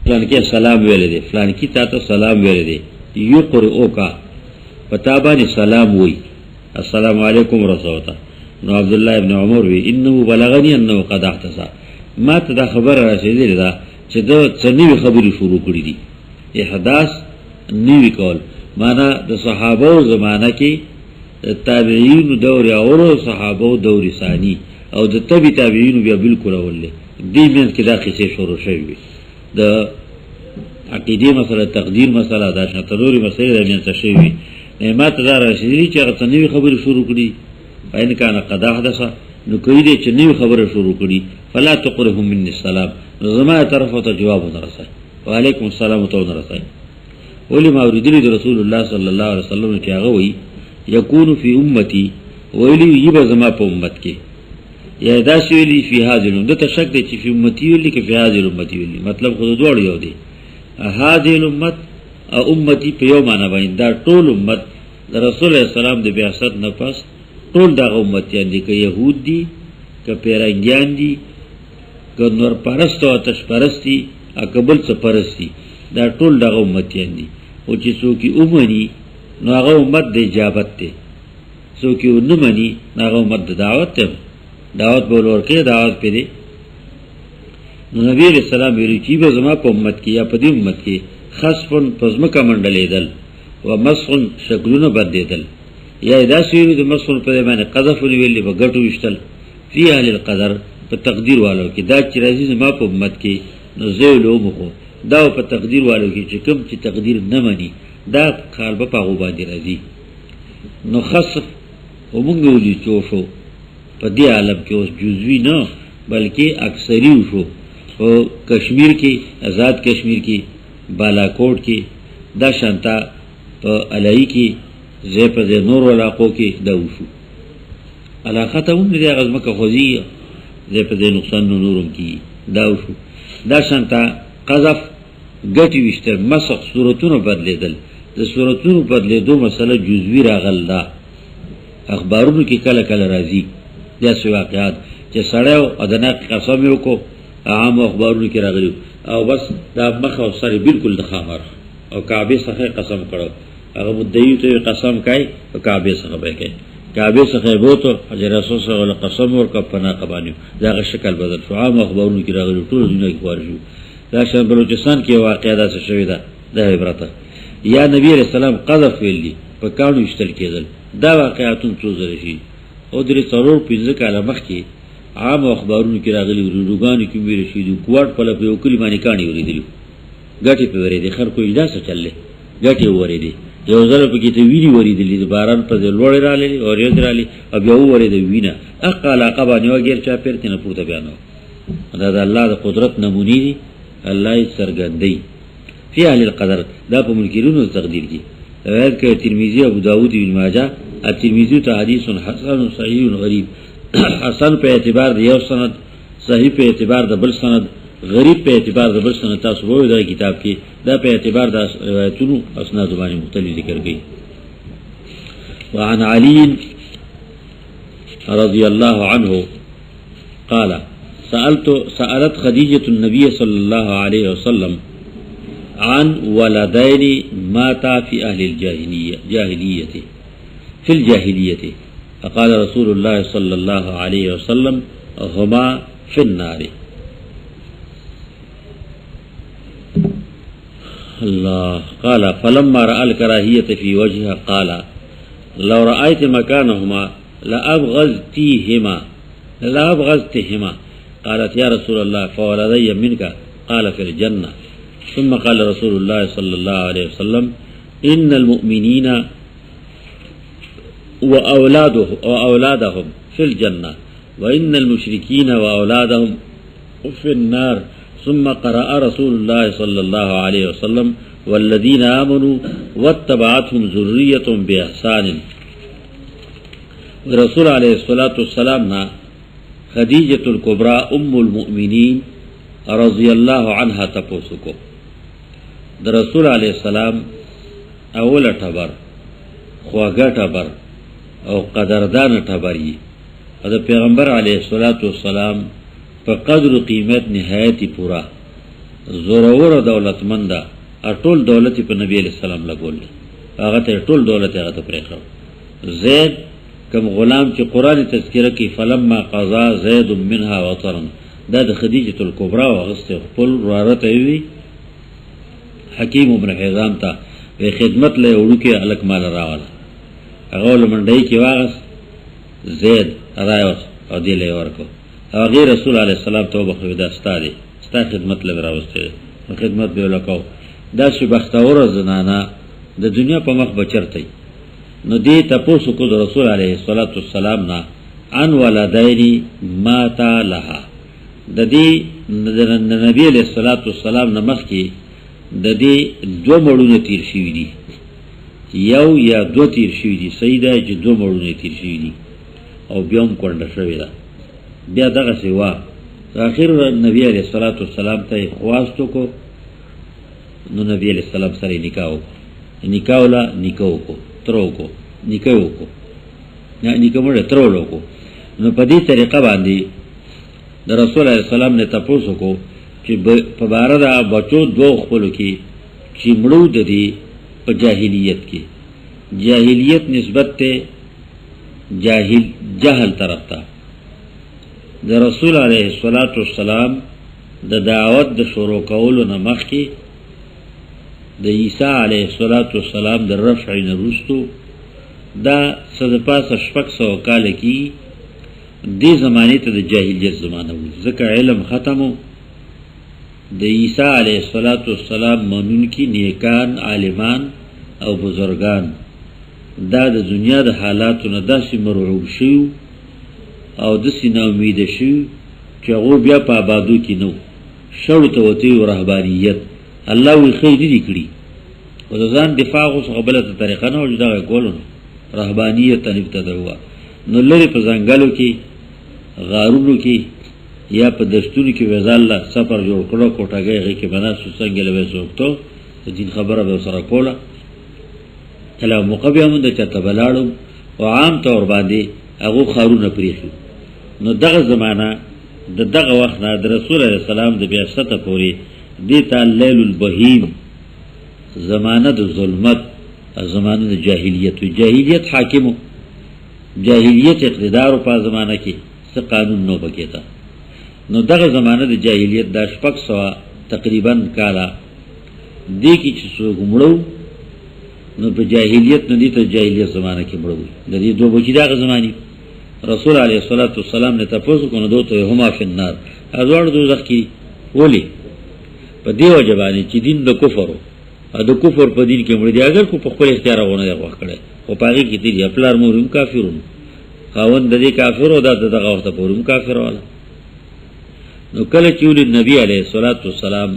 فلان کې سلام ویل دي، فلان کې تا ته سلام ویل دي، یقرئو کا پتا باندې سلام وی السلام علیکم رسولتا. نو عبد الله ابن عمر وی انه بلغنی انه قد احتسا، ما ته دا خبر رسیدلی دا چې دا څنګه خبري شروع کړی دي. احداث نیوی کول معنا د صحابه زمانہ کې تابعین دور اول صحابه دور ثانی او د تبع تابعین بیا بالکل اول دې من کې دا قصه شروع شوی د عقیده مسله تقدیر مسله دا شتلوري مسله د من څه شوی نعمت دار رسیدلی چې هغه نوې خبره شروع کړي فین کان قد حدث نو کوي دې چې نوې خبره شروع کړي فلا تقرهم من السلام زما طرفه ته جواب ورسای وعلیکم السلام تو ورسای ولی ما اوریدلی د رسول الله صلی الله علیه وسلم چې هغه وی یکون فی امتی ویلی یبه زما په امت کې یا دا شویلی فی هذه د تشک دي چې فی امتی ویلی کې فی هذه امتی ویلی مطلب خود دوړ یو دی هذه الامت امتی په یو معنا باندې دا ټول امت د رسول الله سلام د بعثت نه پس ټول دا امتیان دي، که يهود دي که پیرنګیان دي که نور پرست او آتش پرستی اکبل څه پرستی دا ټول دا امتیان دي. او چې څوک اومني نو هغه امت د اجابت ته، څوک نه مني هغه امت د دعوت ته، دعوت بول ورکه دعوت پرې. نو نبی علیہ السلام ویل چې به زما په امت کې یا په دې امت کې خصفن پزمکه منډلېدل و مسخن شکلونه بدلیدل یا دا شی د مسخن په معنی قذف ویلې په ګټو وشتل فی اهل القدر په تقدیر والو کې دا چې راځي زما په امت کې نو زیلو مخو دا په تقدیر والو کې چې کوم چې تقدیر نه مانی دا خال په هغه باندې راځي. نو خصف ومونږ ولې چوشو په دې عالم کې اوس جزوی نه بلکې اکثری شو. او کشمیر کې آزاد کشمیر کې بالاکوٹ کې دا شانتا په علای کې زه په نور علاقو کې دا وشو علاقه ته هم دې غزمه کې خوځي زه په نقصان نورم کې دا وشو. دا شانتا قذف ګټي وشته مسخ صورتونو بدلیدل د صورتونو بدلیدو مسله جزوی راغل دا اخبارونو کې کله کله راځي دا څه واقعات چې سړیو ادنا قسم یو کو عام اخبارونو کې راغلي او بس دا مخ او سره بالکل د خامر او کعبه څخه قسم کړو هغه مدعی ته قسم کوي او کعبه څخه به کوي کعبه څخه بوته حضرت رسول صلی الله علیه قسم ورکړ پنا قبانیو دا شکل بدل شو. عام اخبارونو کې راغلي ټول دنیا کې خبر شو. دا شان بلوچستان کې واقعیا ده شوې ده د عبرت یا نبی علیہ السلام قذف ویلی په کانو اشتل کېدل دا واقعاتون څو ځله شي او درې څلور پنځه کاله مخکې عام اخبارونو کې راغلي روډوګانو کې ویل شي د کوټ په لپاره یو کلی باندې کانی ورېدلی ګټي په ورېدي خر کوی دا څه چللې ګټي ورېدي یو ځل په کې ته ویری ورېدلی د باران په لوړ رالي او ریځ رالي او بیا ورېدي وینه اقال عقبانی وګر چا پرته نه پورته بیانو دا د الله د قدرت نمونې دي الله یې سرګندې فی اهل القدر دا په منکرونو تقدیر دي. روایت کوي ترمذی ابو داود ابن ماجه الترمذی ته حدیث حسن صحیح غریب حسن په اعتبار د یو سند صحیح په اعتبار د بل سند غریب په اعتبار د بل سند تاسو وایو دا کتاب کې دا په اعتبار د روایتونو اسناد باندې مختلف ذکر کړي. وعن علی رضی الله عنه قال سألت خدیجة النبي صلى الله عليه وسلم عن ولدين ماتا في أهل الجاهلية في الجاهلية فقال رسول الله صلى الله عليه وسلم هما في النار. الله قال فلما رأى الكراهية في وجهها قال لو رأيت مكانهما لأبغضتهما قالت يا رسول الله فولدي منك قال في الجنة. ثم قال رسول الله صلى الله عليه وسلم إن المؤمنين وأولادهم في الجنة وإن المشركين وأولادهم في النار. ثم قرأ رسول الله صلى الله عليه وسلم والذين آمنوا واتبعتهم ذرية بإحسان. رسول عليه الصلاة والسلام خدیجة الکبرى ام المؤمنین رضی اللہ عنها تپوسو کو در رسول علیہ السلام اول ٹبر خواگا ٹبر او قدردان ٹبری او دا پیغمبر علیہ السلام پا قدر و قیمت نہایتی پورا زورور دولتمند ټول دولت په نبی علیہ السلام لګول هغه ته ټول دولت هغه ته پرېخو زید کوم غلام چې قران تذکرہ کې فلما قضا زید منها وطرا دا د خدیجه الکبرى واغسته خپل رارته وی حکیم ابن حزام ته په خدمت له وړو کې الک مال راواله هغه لمنډی کې واغس زید رايوس او دی له ورکو هغه رسول الله سلام توبه خو دا ستاره ستا خدمت له راوسته خدمت به لکاو دا شي بختور زنانا د دنیا په مخ بچرته نو دی تاسو کو د رسول علیه الصلاۃ والسلام نا ان ولدایری ماتا لها د دې نبی علیہ الصلوۃ والسلام نمخ کې د دې دو مړونه تیر شوی دي یو یا دو تیر شوی دي سیدا چې دو مړونه تیر شوی دي او بیا هم کونډه شوی ده بیا دغه سیوا اخر نبی علیہ الصلوۃ والسلام ته خواستو کو نو نبی علیہ السلام سره نکاح ولا نکاح کو ترو کو نکاح کو نه نکاح مړ ترو لوکو نو په دې طریقه باندې د رسول الله سلام نے تاسو کو چې په بار د بچو دو خپل کې چې مړو د دې په جاهلیت کې جاهلیت نسبت ته جهل طرف ته د رسول علیه الصلاۃ والسلام د دعوت د شروع کولو نه مخکې د عیسی علیه الصلاۃ والسلام د رفع نرستو دا صدپاس شپک سو کال کی دی زمانه ته د جاهلیت زمانه و ځکه علم ختمو د عیسی علیه الصلاۃ والسلام مونږ کی نیکان عالمان او بزرگان دا د دنیا د حالاتو نه داسې مرعوب شو او د سینه امید شو چې هغه بیا په آبادو کې نو شړو ته وتی رهبانیت الله وی خیر دي کړی او ځان دفاع اوس غبلته طریقه نه وجدا کولو رهبانیت تنب تدوا نو لری په ځنګلو کې غارونو کې یا په دستونو کې وزاله سفر جوړ کړو کوټاګي غي کې بنا سوسنګل وې سوکتو د دین خبره به سره کوله کله مقبیه مونږ ته تبلاړو او عام طور باندې هغه خارونه پریښو نو دغه زمانہ دغه وخت نه د رسول الله سلام د بعثت پورې دیتا لیل البهیم زمانہ د ظلمت زمانہ د جاهلیت حاکمو جاهلیت اقتدار په زمانہ کې څه قانون نو بکیتا نو دغه زمانہ د جاهلیت د شپږ سو تقریبا کالا دی کی چې څو غمړو نو په جاهلیت نه دي ته جاهلیت زمانہ کې مړو د دې دوه بچی دغه زمانی رسول علیه الصلاۃ والسلام نے تاسو کو نو دوته هما فی النار ازوړ دوزخ کی ولی په دیو جوانی چې دین د کفر او د کفر په دین کې مړ دي اگر کو په خپل اختیار غونه دی وکړي او پاره کې دي خپل مورم کافرون خاوند د دې کافر او د دغه وخت پورم کافر والا نو کله چې ول نبی علیه الصلاۃ والسلام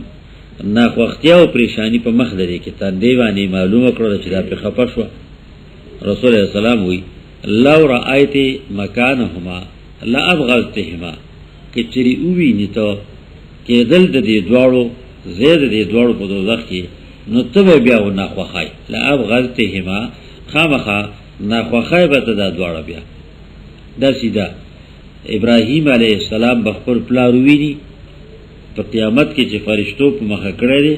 نا وختیا او پریشانی په مخ لري کې تان دیوانی معلومه کړو چې دا په خپه شو رسول الله سلام وی لو رأیت مکانهما لا ابغضتهما کې چری او ویني ته کې دل د دې دواړو زید دې دواړو په دوزخ کې نو ته بیا و نه خوخای لا ابغضتهما خامخه نه خوخای به ته دا دواړه بیا دا سیدا ابراهیم علیه السلام بخور پلاروینی په قیامت کې چې فرشتو په مخه کړی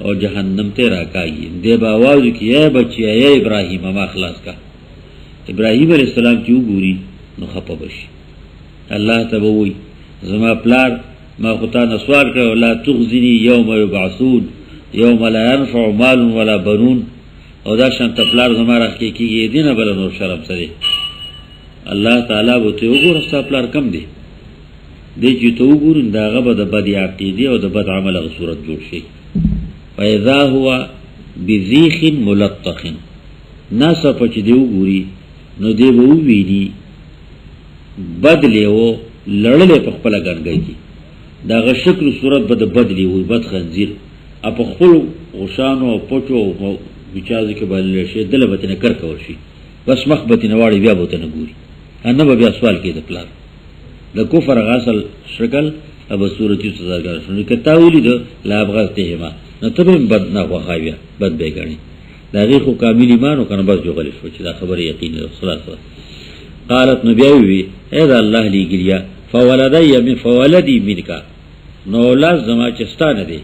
او جهنم ته راکاږي دې به आवाज کوي اے بچی اے ابراهیم ما خلاص کا ابراهیم علیہ السلام چې وګوري نو خپه بشي الله تبوي زما پلار ما خدای نه سوال کړو لا تخزنی یوم یبعثون یوم لا ينفع مال ولا بنون او دا شان تپلار زما راکې کیږي دینه بل نور شرم سره الله تعالی بو ته وګور تپلار کم دی دې چې ته وګورین دا غبه د بد عقیده او د بد عمل غو صورت جوړ شي فاذا هو بذیخ ملطخ ناس په چې دی وګوري نو دی وو ویدي بدلی وو لړلې په خپل ګرګي کی دا غ شکل صورت بد بدلی وو بد خنزیر اپ خپل غشانو پټو بچازي کې باندې شي دله بتنه کر کول شي بس مخ بتنه واړی بیا بوتنه ګوري ان بیا سوال کې د پلان د کفر غسل شکل ابو صورتي سزاګار شنو کته ولید لا ابغضتهما نو ته بد نه وخاویا بد به غني دا غیخو کامل ایمانو کنه بس جو غلی شو چې دا خبر یقین رسول الله قالت نبیوی اے دا الله لیگلیا فولدی من فولدی منکا نو اولاد زما چستانه دی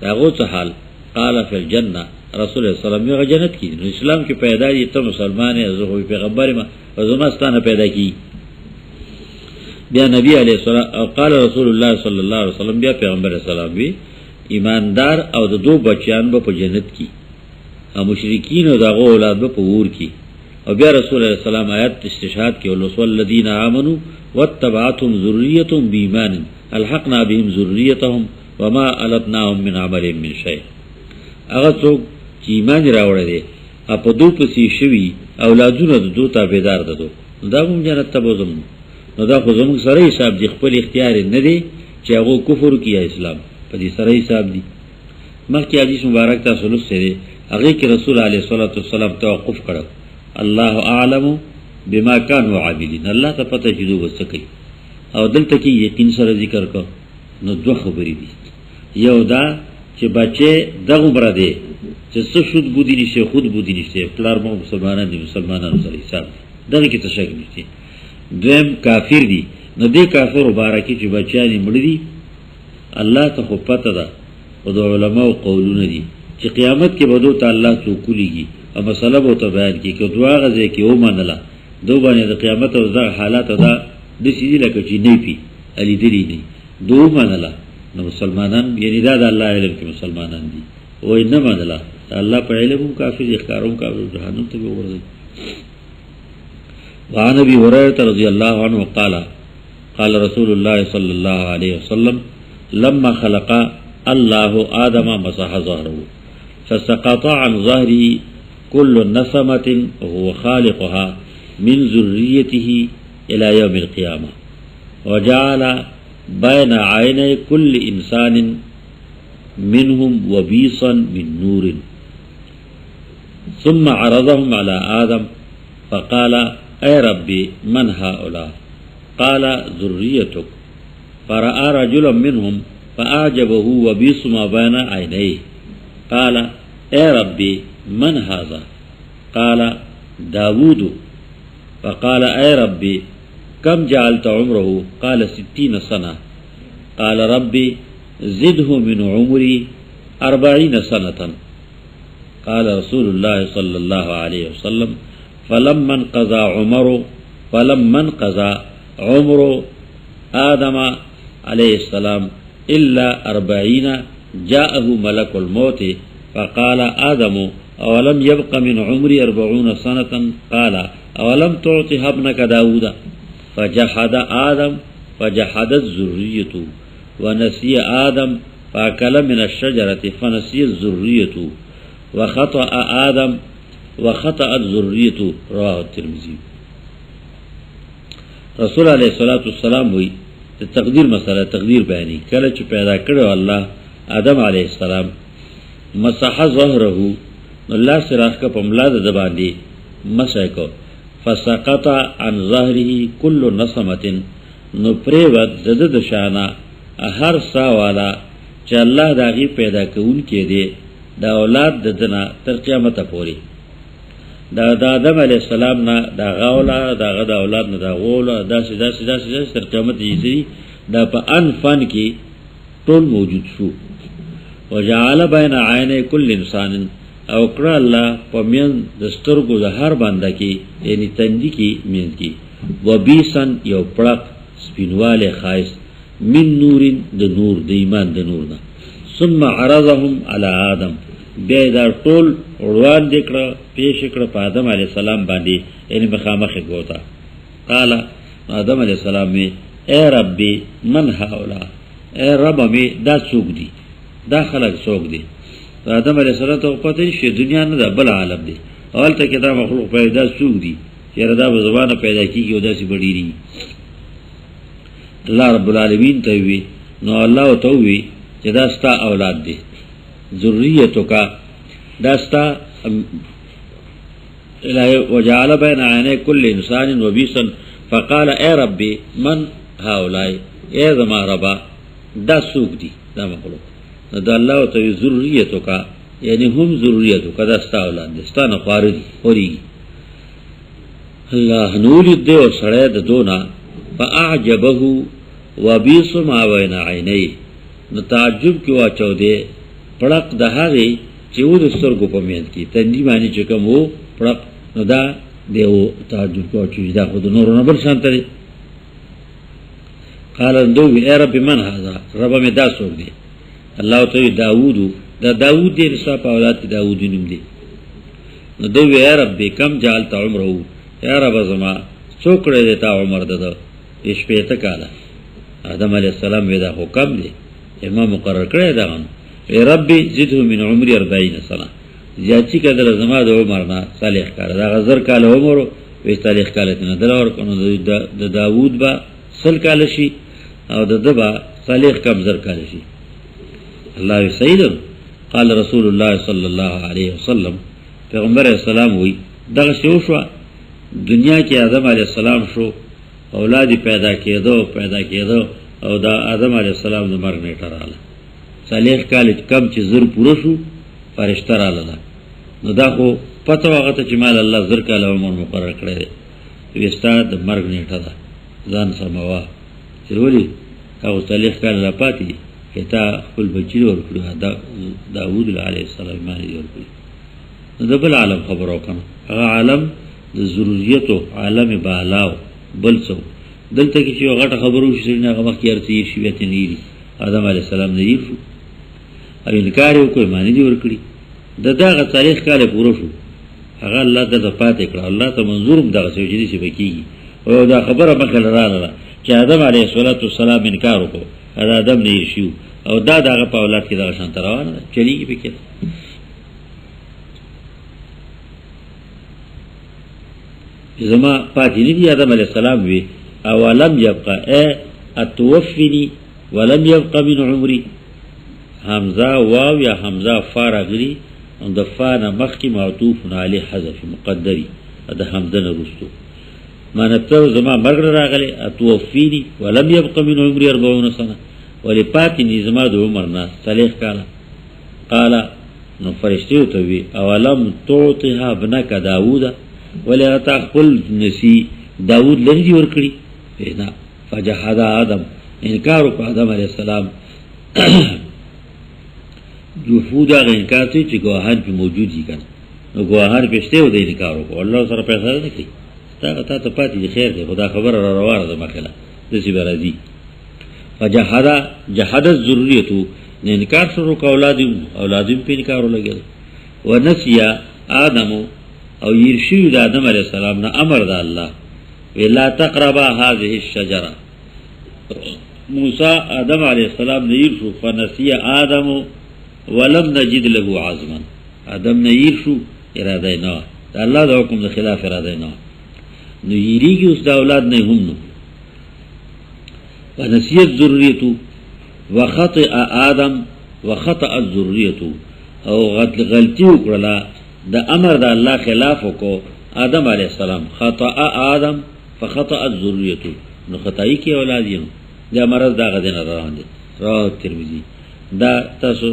داغو څه حال؟ قال فی الجنه، رسول الله صلی الله علیه وسلم جنت کی. اسلام کې پیدا یې ته مسلمان یې، زه خو پیغمبر ما زمستانه پیدا کی. بیا نبی علیہ السلام او قال رسول الله صلی الله علیه وسلم، بیا پیغمبر اسلام وی ایماندار او د دو بچیان به په جنت کی، او مشرکین او دغه اولاد به په اور کی. او بیا رسول الله صلی الله علیه وسلم آیات استشهاد کې ولوس الذین آمنوا واتبعتهم ذریتهم بإيمان الحقنا بهم ذریتهم وما التناهم من عملهم من شيء. هغه څوک چې ایمان راوړی دی په دو پسې شوي اولادونه د دو تابعدار ده، دا هم جنت ته بوزم. نو دا خو زموږ سره حساب دی، خپل اختیار نه دی چې هغه کفر کی یا اسلام، په دې سره حساب دی. مخکې حدیث مبارک تاسو لوستلی، هغه کې رسول علیه الصلاۃ والسلام توقف کړو، الله اعلم بما كانوا عاملين، الله ته پته چې دوی وڅ کوي. او دلته کې یقین سره ذکر کو. نو دوه خبرې دي، یو دا چې بچي دغه بر دی چې څه شود بودی نشي، خود بودی نشي، پلار مو مسلمانان دي، مسلمانانو سره حساب دی، دغه کې تشک نشي. دویم کافر دی، نو دې کافر مبارکی چې بچیانی مړ دي، الله ته خو پته ده، او د علماء قولونه دي چې قیامت کې به دوی ته الله څوکلیږي او مسله به ته بیان کړي، که دعا غځي کې او منله دو باندې د قیامت او د حالات دا د سیدی لکه چې نه پی علی دلی نه دو منله. نو مسلمانان یعنی دا د الله علم کې مسلمانان دي، او نه منله الله په علم کافر اخکارون کافر جهنم ته ورځي. وعن ابي هريره رضي الله عنه قال قال رسول الله صلى الله عليه وسلم لما خلق الله آدم مسح ظهره فسقط عن ظهره كل نسمة وهو خالقها من ذريته إلى يوم القيامة، وجعل بين عيني كل إنسان منهم وبيصا من نور، ثم عرضهم على آدم فقال اے ربی من هؤلاء؟ قال ذریتک. فرأى رجلا منهم فأعجبه وبيص ما بين عينيه. قال اے ربی من هذا؟ قال داود. فقال اے ربی كم جعلت عمره؟ قال 60 سنة. قال ربي زده من عمري 40 سنة. قال رسول الله صلى الله عليه وسلم فلما انقضى عمر آدم عليه السلام إلا 40 جاءه ملك الموت فقال آدم أولم يبق من عمري 40 سنة؟ قال أولم تعطها ابنك داود؟ فجحد آدم فجحدت ذرية، ونسي آدم فأكل من الشجرة فنسي الذرية، وخطأ آدم وخطأت ذرية. رواه الترمذي. رسول علیہ الصلوۃ والسلام وی تقدیر مسئلہ تقدیر بیانی، کله چې پیدا کړو الله آدم علیہ السلام مسح ظهره، الله سراخ کا پملا د باندې مسح کو، فسقط عن ظهره كل نسمه، نو پریوت د شانه هر سا والا چې الله داغي پیدا کون کې دی دا اولاد د دنا تر قیامت پورې، دا آدم علیہ السلام نه دا غولا دا غدا اولاد نه دا غولا داسې تر قیامت یې دا په ان فن کې ټول موجود شو. وجعل بین عین کل انسان، او کړه الله په مین د سترګو د هر بنده کې یعنی تندې کې مین کې وبیسن یو پړق سپینواله خایس من نورین د نور د ایمان د نور نه. ثم عرضهم علی آدم، بیا دا ټول وړوان دکړه پیش کړه په آدم علیہ السلام باندې، یعنی مخامخ کوتا. قال آدم علیہ السلام می اے ربی من هؤلاء؟ اے رب می دا څوک دي، دا خلق څوک دي؟ آدم علیہ السلام ته پته شي دنیا نه ده بل عالم دی، اول ته کې دا مخلوق پیدا څوک دي چې دا په زبانه پیدا کیږي او داسې بډی دي. الله رب العالمین ته وی، نو الله ته وی چې دا ستا اولاد دي، ذریتو کا داستا وجعل بین عینی کل انسان وبیسا. فقال اے ربی من هؤلاء؟ اے زما ربا دا سوک دی، دا مخلوق دا اللہ تو ذریتو کا یعنی هم ذریتو کا داستا اولاد دی، ستا نخوار دی خوریگی. اللہ نولید دے اور سڑید دونا فاعجبه وبیس ما بین عینی، نتعجب کی واچو دے پړق د هغه چې و د سترګو په میل کې تندی باندې چې کوم وو پړق نو دا دیو تعجب کو چې دا خود نور نه بل شانت دی. قال اندو اے رب من هذا، رب میں دا سوک دی. اللہ تعالی داود، دا داود دی رسا پا اولاد داود نم دی. نو دو اے رب کم جعلت عمرہو، اے رب زما چوکڑے دیتا عمر دا اشپیتا کالا. آدم علیہ السلام ویدا خو کم دی، امام مقرر کرے دا غنو. اے رب زدہو من عمری 40 سنہ، زیادتی کا دل زما دا عمرنا صالح کالا. دا غزر کالا عمرو ویس صالح کالتنا دل اور کنو دا داود با سل کالشی او د دبا صالح کم زر کالشی. اللہ سیدم قال رسول اللہ صلی اللہ علیہ وسلم، پیغمبر علیہ السلام ہوئی دغه شو شو دنیا کې آدم علیہ السلام شو، اولاد پیدا کېدو او دا آدم علیہ السلام د مرګ نه ټراله صالح کال کم چې زر پوره شو فرشتہ رااله. نو دا خو پته وخت چې مال الله زر کال عمر مقرر کړی وستا د مرګ نه ټرا ځان سموا چې ولی او صالح کال لا پاتې کتا خپل بچی ورکړو داوود علیه السلام باندې ورکړو. نو بل عالم خبرو کنه هغه عالم د ضرورتو عالم بالاو بل څو دلته کې چې غټه خبرو شي نه هغه وخت یې شي وته نیری آدم علیه السلام نه یې او انکار وکړ معنی دی ورکړي دغه تاریخ کال پوره شو هغه الله د پاتې کړ. الله ته منظور دغه سوجري شي بکیږي او دا خبره مخه لراله چې آدم علیه السلام انکار وکړ دا آدم نه شي او دا دغه په اولاد کې دغه شان روانه چلیږي بکې. زما پاتې نه دی آدم علیه السلام وی اولم يبقى اتوفني ولم يبقى من عمري. حمزه واو یا حمزه فارغلی ان د فانا مخکی معطوف علی حذف مقدری د حمزه نه رستو معنی ته زما مرګ راغلی اتوفینی ولم يبقى من عمري 40 سنه ولی پاتې نظام د عمر نه صالح کاله. قال نو فرشتي ته وی اولم توتها ابنک داوود ولی تخل نسی داوود لنجی ور کړی نه. فجحد آدم انکار وکړ آدم علیہ السلام جفود هغه انکار ته چې ګواهان په موجود دي کنه نو ګواهان پېشته و دی انکار وکړ الله سره پیسې نه کوي تا ته پاتې دي خیر دی خدا خبر را روانه ده مخله د سی برازي. جحد الذریته نه انکار شروع کو اولادیم په انکار ولګل. ونسیا آدم او یرشی د آدم علیہ السلام نه امر ده الله ولا تقربا هذه الشجره. موسی آدم علیہ السلام نه یرشو فنسیا آدم ولم نجد له عزما. آدم نه یرشو اراده نه الله د حکم د خلاف اراده نه نو یریږي اوس د اولاد نه هم نو. ونسیت ذریته وخطئ آدم وخطأ الذریته او غلطی وکړه د امر د الله خلاف وکړو آدم علیہ السلام. خطأ آدم فخطأ الذریته نو خطای کی اولاد یې دا مرض دا غدن روان دي. رواه ترمذی. دا تاسو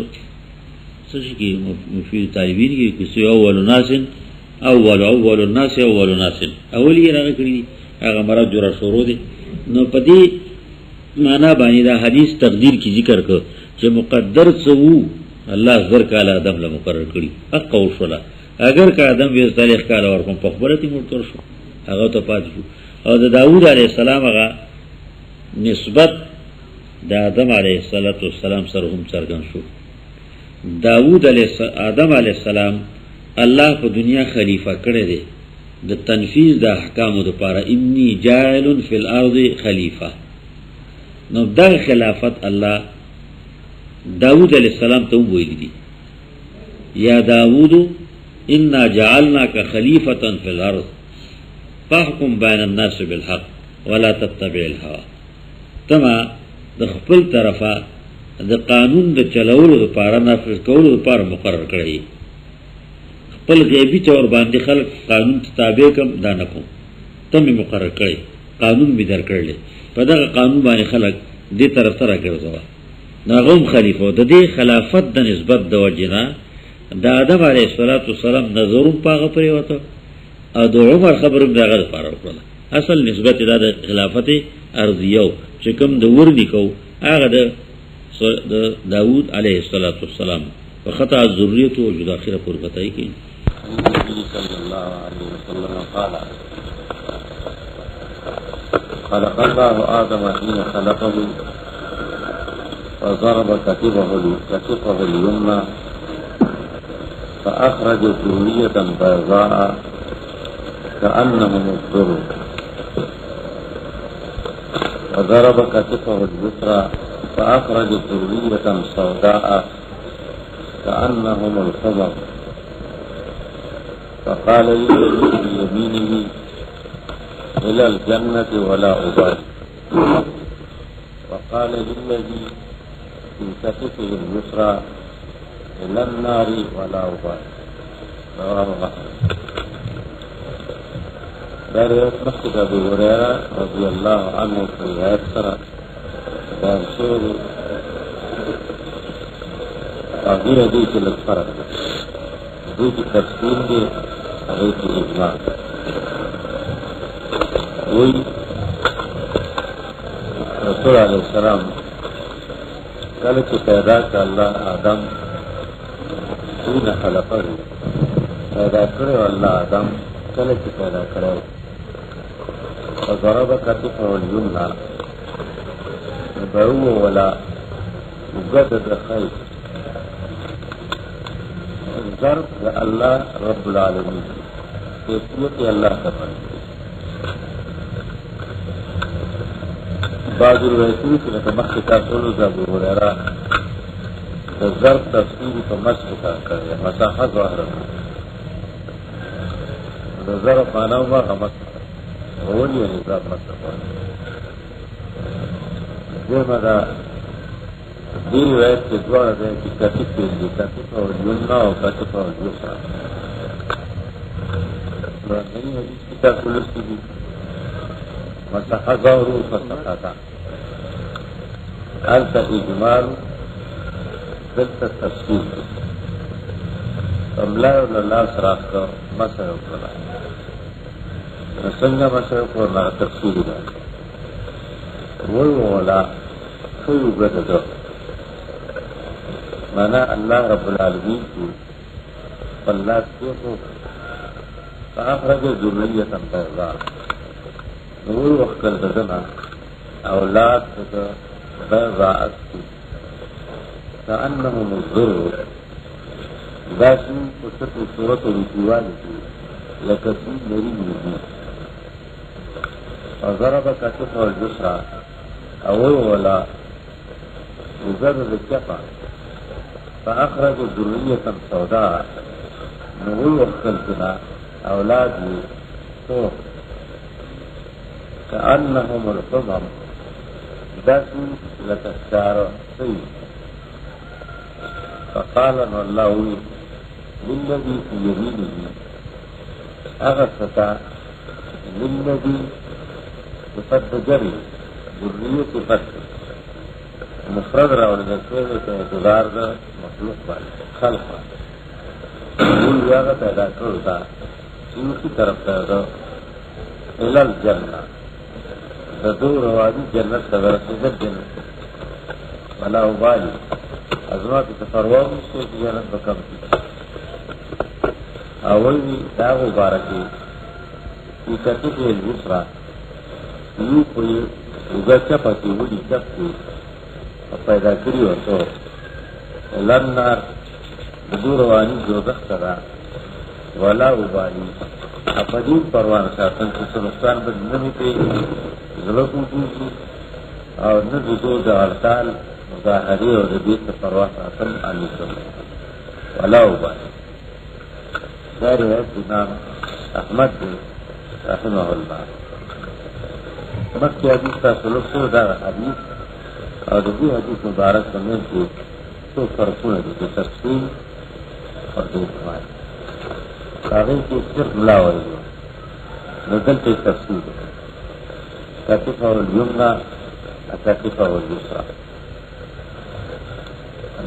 څه کی مفید طالبین کې کسی اول الناس اولی راغلی هغه مرض جوړ شروع دي. نو پدې معنا باندې دا حدیث تقدیر کی ذکر کو چې مقدر څو الله زر کاله آدم له مقرر کړی حق او شولا اگر کا آدم یې صالح کاله ور کوم په خبرتي مرتور شو هغه ته پات شو. او د داوود علیه السلام هغه نسبت د آدم علیه السلام سره هم څرګند شو. آدم علیہ السلام الله په دنیا خلیفہ کړی دی د تنفیذ د احکامو لپاره انی جاعل فی الارض خلیفہ. نو دا خلافت الله داود علیہ السلام ته ویل دي یا داود انا جعلناک خلیفۃ فی الارض فاحکم بین الناس بالحق ولا تتبع الهوى. تما د خپل طرفه د قانون د چلولو لپاره نافذ کولو لپاره مقرر کړی. خپل غیبی تور باندې خلق قانون تابع کم دانه کوم تم مقرر کړی قانون به در کړل په دغه قانون باندې خلق دې طرف سره ګرځوا. ناغم خلیفہ د دې خلافت د نسبت د وجنا د آدم علیه السلام نظرون پاغه پرې وته او د عمر خبرم دغه لپاره وکړه. اصل نسبت د خلافت ارضیو چې کوم د ور نکو هغه د داود علیه السلام ख़ता ज़ुर्रियत और जुदा आखिर पूर्व बताई कि خلق الله آدم حين خلقه وضرب كتفه اليمنى فأخرج ذرية بيضاء كأنهم الذر وضرب كتفه اليسرى فأخرج ذرية سوداء كأنهم الحمر فقال للذي بيمينه إلى الجنة ولا أبالي وقال للذي في كتفه اليسرى إلى النار ولا أبالي رواه مسلم. رواية مسجد أبي هريرة رضي الله عنه في رواية سنة بان شعر أغير ديك للفرق ديك تفصيل دي أغير إجماع وی رسول علیہ السلام کله چې پیدا کړ الله آدم حين خلقه پیدا کړو الله آدم کله چې پیدا کړو فضرب كتفه اليمنى بهو ولا مجدد خير ضرب الله رب العالمين کیفیت الله تعالی بعض روایتونو کې لکه مخکې تاسو ولوځه ابو هريره د ضرب تفسیر په مسح کړی مساحه ظاهره د ضرب معنا هغه مسح ولې یې ضرب مسح کوي دغه دا دې روایت کې دواړه د کتاب دي کتاب او یمنا او کتاب او یسرا نو دې کتاب ولستي مسح ظهره فسقط أنت إجمال ضد التفسير فملا ولا سراق مسح ولا نسنجا مسح ولا تفسير ولا شو بدأ معنى الله رب العالمين فالله كيفه فأخرج ذرية بيضاء نور وقت ددنا اولاد بيضاء كأنهم الذر داشن قصة سورة الجوال لكثير مريم نبي فضرب كتفه اليسرى ولا وزاد الكفى فأخرج ذرية سوداء نور وقت ددنا اولاد سوء كأنهم الحمر داسو لتكسار سيد فقال الله للذي في يمينه أغسطا للذي يفد جري ذرية فد مفرد راول نسوه اعتبار دا مخلوق بال خلقا يقول ياغا پیدا کرتا انکی طرف پیدا الى الجنة دور وادي جنت تبرسد الجنة ولا أبالي أزمات تفرواه الشيء جنت بكم أولي داغ باركي في كتفه اليسرى يوقي وغا چپتي ولي چپتي پیدا کری ورطو لنار دور وانی دوزخ تدا ولا أبالي اپدین پروان ساتن چې نقصان به نه پی زلو کوږي او نه دغه د هړتال مظاهره او د دې پروا ساتل علي کوي ولا وبالي دا روایت امام احمد رحمه الله مکه حدیث تاسو له دا حدیث او د دې حدیث مبارک څخه چې څو فرقونه دي د تفصیل او د اجماع هغه کې صرف لا وایي نو دلته تفصیل كتفه اليمنى كتفه اليسرى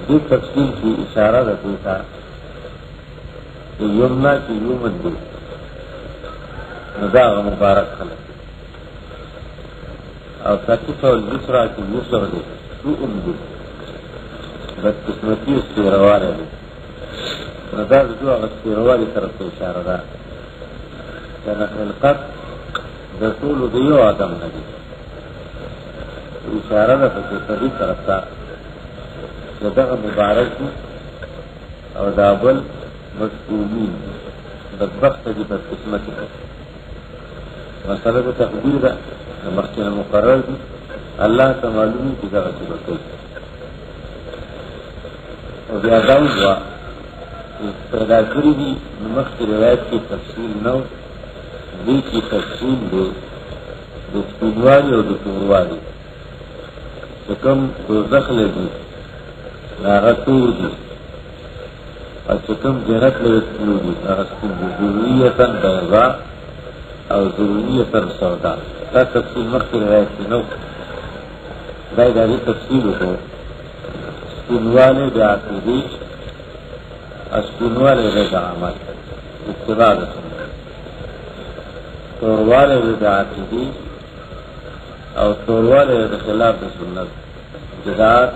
دې تفصیل کی اشاره ده دیتا یمنا کی یومن دی ندا مبارک خلق او کتفه اليسرى کی یسر دی شؤم دی بد قسمتی استیروانه دی دا د دوه غسیروالي طرف ته اشاره ده کنه خلقت د ټولو د یو آدم نه دي اشاره ده په دې طرف ته چې دغه مبارک او دا بل مسؤولین بدبخت دي بدقسمت دي مسألة تقدیر ده مخکې مقرر دي الله ته معلومي چې دغه څه وکړي او بیا دا وایي پیدا کړی دي مخکې روایت کې تفصیل نه و دې کې تفصیل دی د سپینوالي او د توروالي چې کوم دوزخ لري هغه تور دي او چې کوم جنت لري تور دي هغه سپین دي ذریتن بیضاء او ذریتن سوداء دا تفصیل مخکې روایت کې نه و دا یې تفصیل وکړو سپینوالی د عقیدې اسپینوالی د عمل اتباع د سنت توروالی د عقیدې او توروالی د خلاف د سنت بدعت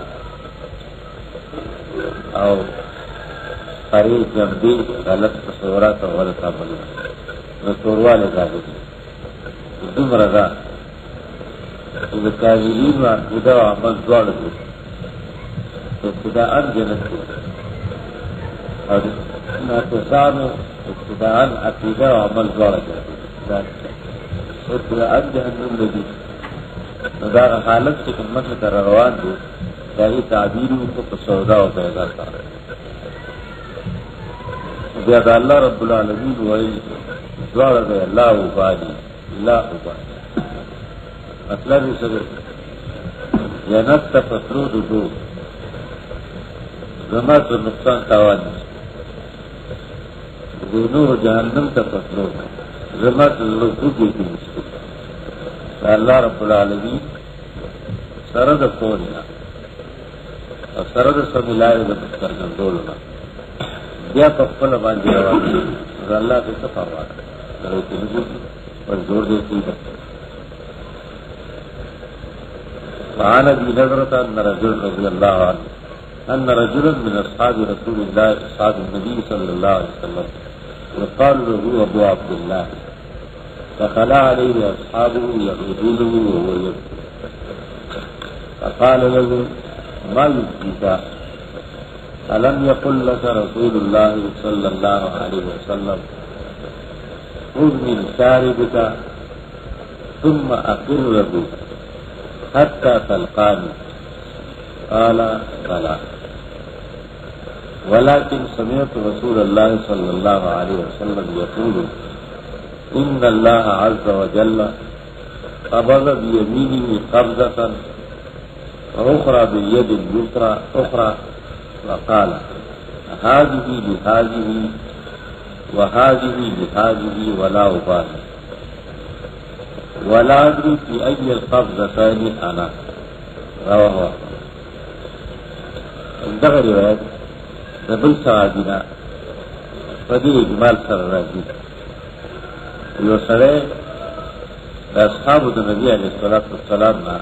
او فریض جنبی غلط تصورات او غلط عملونه د توروالی داغه دي دومره ده چې د کاذبین و عقیده او عمل دواړه دي ابتداء جنت دي او ناقصانو ابتداء عقیده او عمل دواړه دي ابتداء جهنم دي نو دا حالت چې کومه تر روان دي دا یې تعبیر په سودا او پیدا کړه بیا د الله رب العالمین وایي دواړه دی الله او باندې الله او باندې مطلب یې څه دی جنت ته پسرو دو زما ته نقصان تاوان دی نور جهنم ته پسرو زما ته لوګو دي الله رب العالمین سره د کوونه او سره د سملای د سترګندولونه بیا په خپل باندې راوړي الله دې څه پروا کوي پر زور دې کیږي فعن ابي نضرة ان رجل رضي الله عنه ان رجلا من اصحاب رسول الله اصحاب النبي صلى الله عليه وسلم يقال له ابو عبد الله دخل عليه اصحابه يعودونه وهو يبكي فقال له ما يبكيك ألم يقل لك رسول الله صلى الله عليه وسلم خذ من شاربك ثم أقره حتى تلقاني قال بلى ولكن سمعت رسول الله صلى الله عليه وسلم يقول إن الله عز وجل قبض بيمينه قبضة وأخرى باليد اليسرى أخرى وقال هذه لهذه وهذه لهذه ولا أبالي ولا أدري في أي القبضتين أنا رواه دغه روایت د بل صحابینا په دې اجمال سره راځي یو سره د اصحابو د نبی علیه الصلاۃ والسلام نه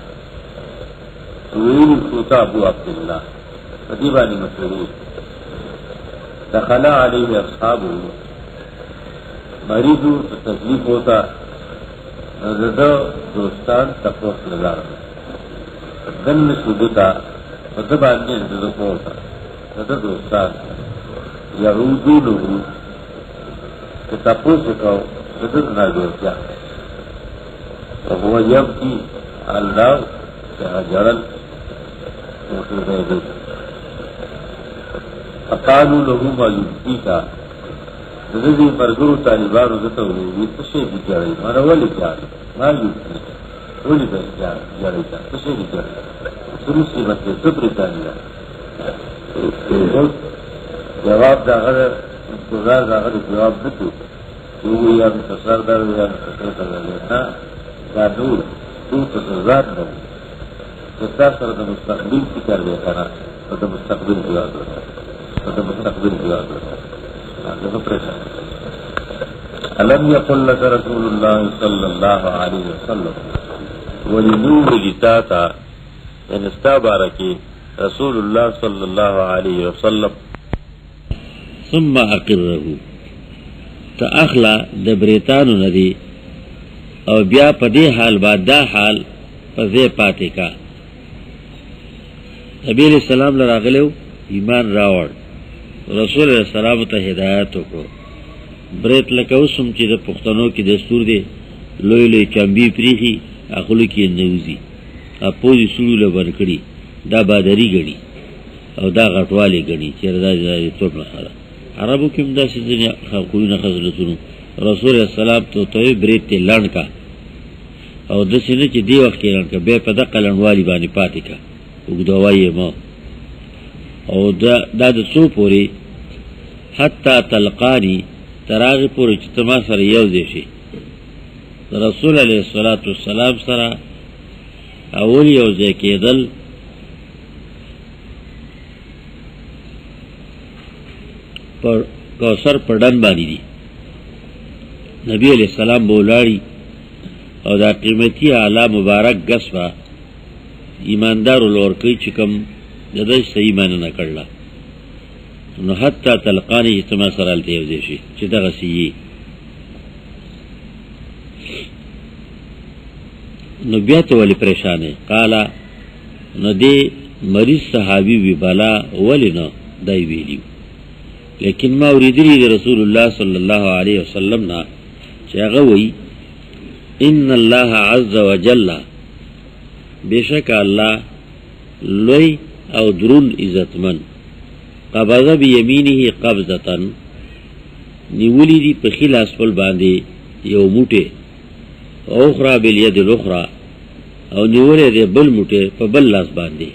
ویل کوتا ابو عبد الله په دې باندې مسعود دخل علیه اصحابو مریضو تکلیف ہوتا زده دوستان تپوس لگا دن شدتا فدبانی زده کوتا زده دوستان یعودو لگو که تپوس کو زده ناجورتیا وهو یبکی اللہ که جرل موسیق ایدو فقالو لگو ما یبکی کا دې مرګرو طالبانو دته وی څه شي بيجاري ما ولی جاري ما یو ولی به جاري څه شي بيجاري سروسي مته صبر دانیا جواب دا غره گزار دا غره جواب نکړو یو یا تصر دا یا تصر دا دا نور تصرات نه تصر سره د مستقبل فکر دی کنه د مستقبل جواب د مستقبل جواب ألم يقل لك رسول الله صلى الله عليه وسلم ولنور لتاتا ان استبارك رسول الله صلى الله عليه وسلم ثم اقره تا اخلا د بریتانو ندی او بیا په دې حال بعد دا حال په ځای پاتې کا. نبی علیہ السلام لراغلو ایمان راوړ، رسول علیہ السلام ته هدایت وکړو. بریت لکه اوسم چې د پښتنو کې دستور دی لوی لوی چمبی پریخي اخلو کې نوزي اپوزي سړو له ورکړي دا بادری غړي او دا غټوالي غړي چې دا ټول نه خاله عربو کې هم دا څه خلقونه خزلتونو. رسول السلام ته بریت ته لاند کا او د سینې چې دی وخت کې لاند کا به په دقه لنوالي باندې پاتې کا وګدوایې ما او دا د څو پوري حتی تلقانی تراغ پوري چې تما سره یو دی شي. رسول علیہ الصلوۃ والسلام سره اول یو ځای کېدل پر کوثر پړن باندې دي. نبی علیہ السلام بولاړي او دا قیمتي اعلی مبارک غسوا ایماندار لور کوي چې کوم د دې صحیح معنی نه کړلا نو حتی تلقانی اجتماع سره الته یو ځای شي چې دغه سی نو بیا ته ولی پریشانه قالا نو دی مریض صحابی وی بالا ولی نو دای ویلیو لیکن ما اوریدلی دی رسول الله صلی الله علیه وسلم نا چې هغه وی ان الله عز وجل بیشک الله لوی او درون عزتمن قبض بیمینه قبضتا نیولی دی په خلاص پل باندې یو موټه اخرى باليد الاخرى او نیولی دی بل موټه په بل لاس باندې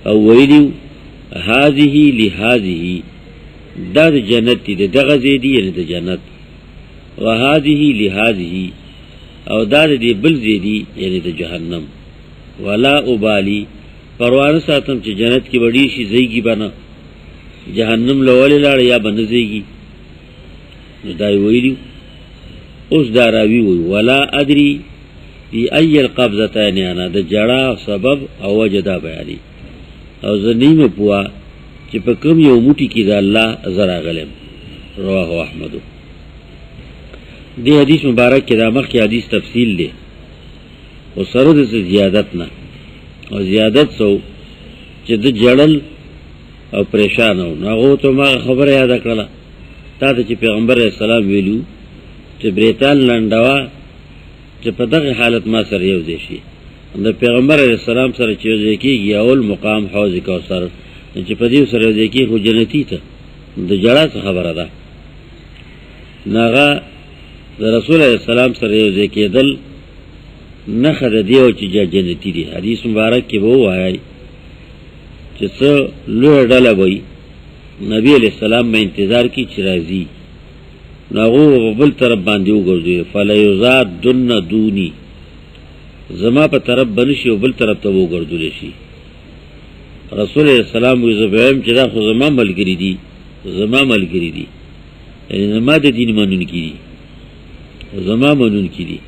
او ویلیو هذه لهذه دا جنت دی دغه زیدی یعنی د جنت و هذه لهذه او دا دی بل زیدی یعنی د جهنم ولا ابالی پروانه ساتم چې جنت کې وړي شي زیږي بنا جهنم لولې لاړ یا بنځيږي نو دای ویلیو اوس دا راوی وی ولا ادري فی ای القبضتین انا د جړه سبب او وجدا بیانی او زنیم پوا چې په کوم یو موټی کې د الله زرا غلم. رواه احمد. دی حدیث مبارک کې دا مخکې حدیث تفصیل دی او سره د زیادت نه او زیادت سو چې د جړل او پریشان او هغه ته ما خبره یاد کړله تا ته چې پیغمبر اسلام ویلو چې بریتان لنډوا چې په دغه حالت ما سره یو ځای شي د پیغمبر اسلام سره چې یو ځای کېږي اول مقام حوض کوثر چې په دې سره یو ځای کې خو جنتی ته د جړه خبره ده ناغه د رسول الله سلام سره یو ځای کېدل نه خد دیو چې جنتی دی. حدیث مبارک کې وو وایي چې څو لوی ډله وای نبی علیہ السلام مې انتظار کی چې راځي ناغو بل طرف باندې وګرځي فلیزاد دن دونی زما په طرف بنشي او بل طرف ته وګرځول شي. رسول الله سلام وی زبهم چې دا خو زما ملګری دي یعنی زما د دین منون کی دي زما منون کی دي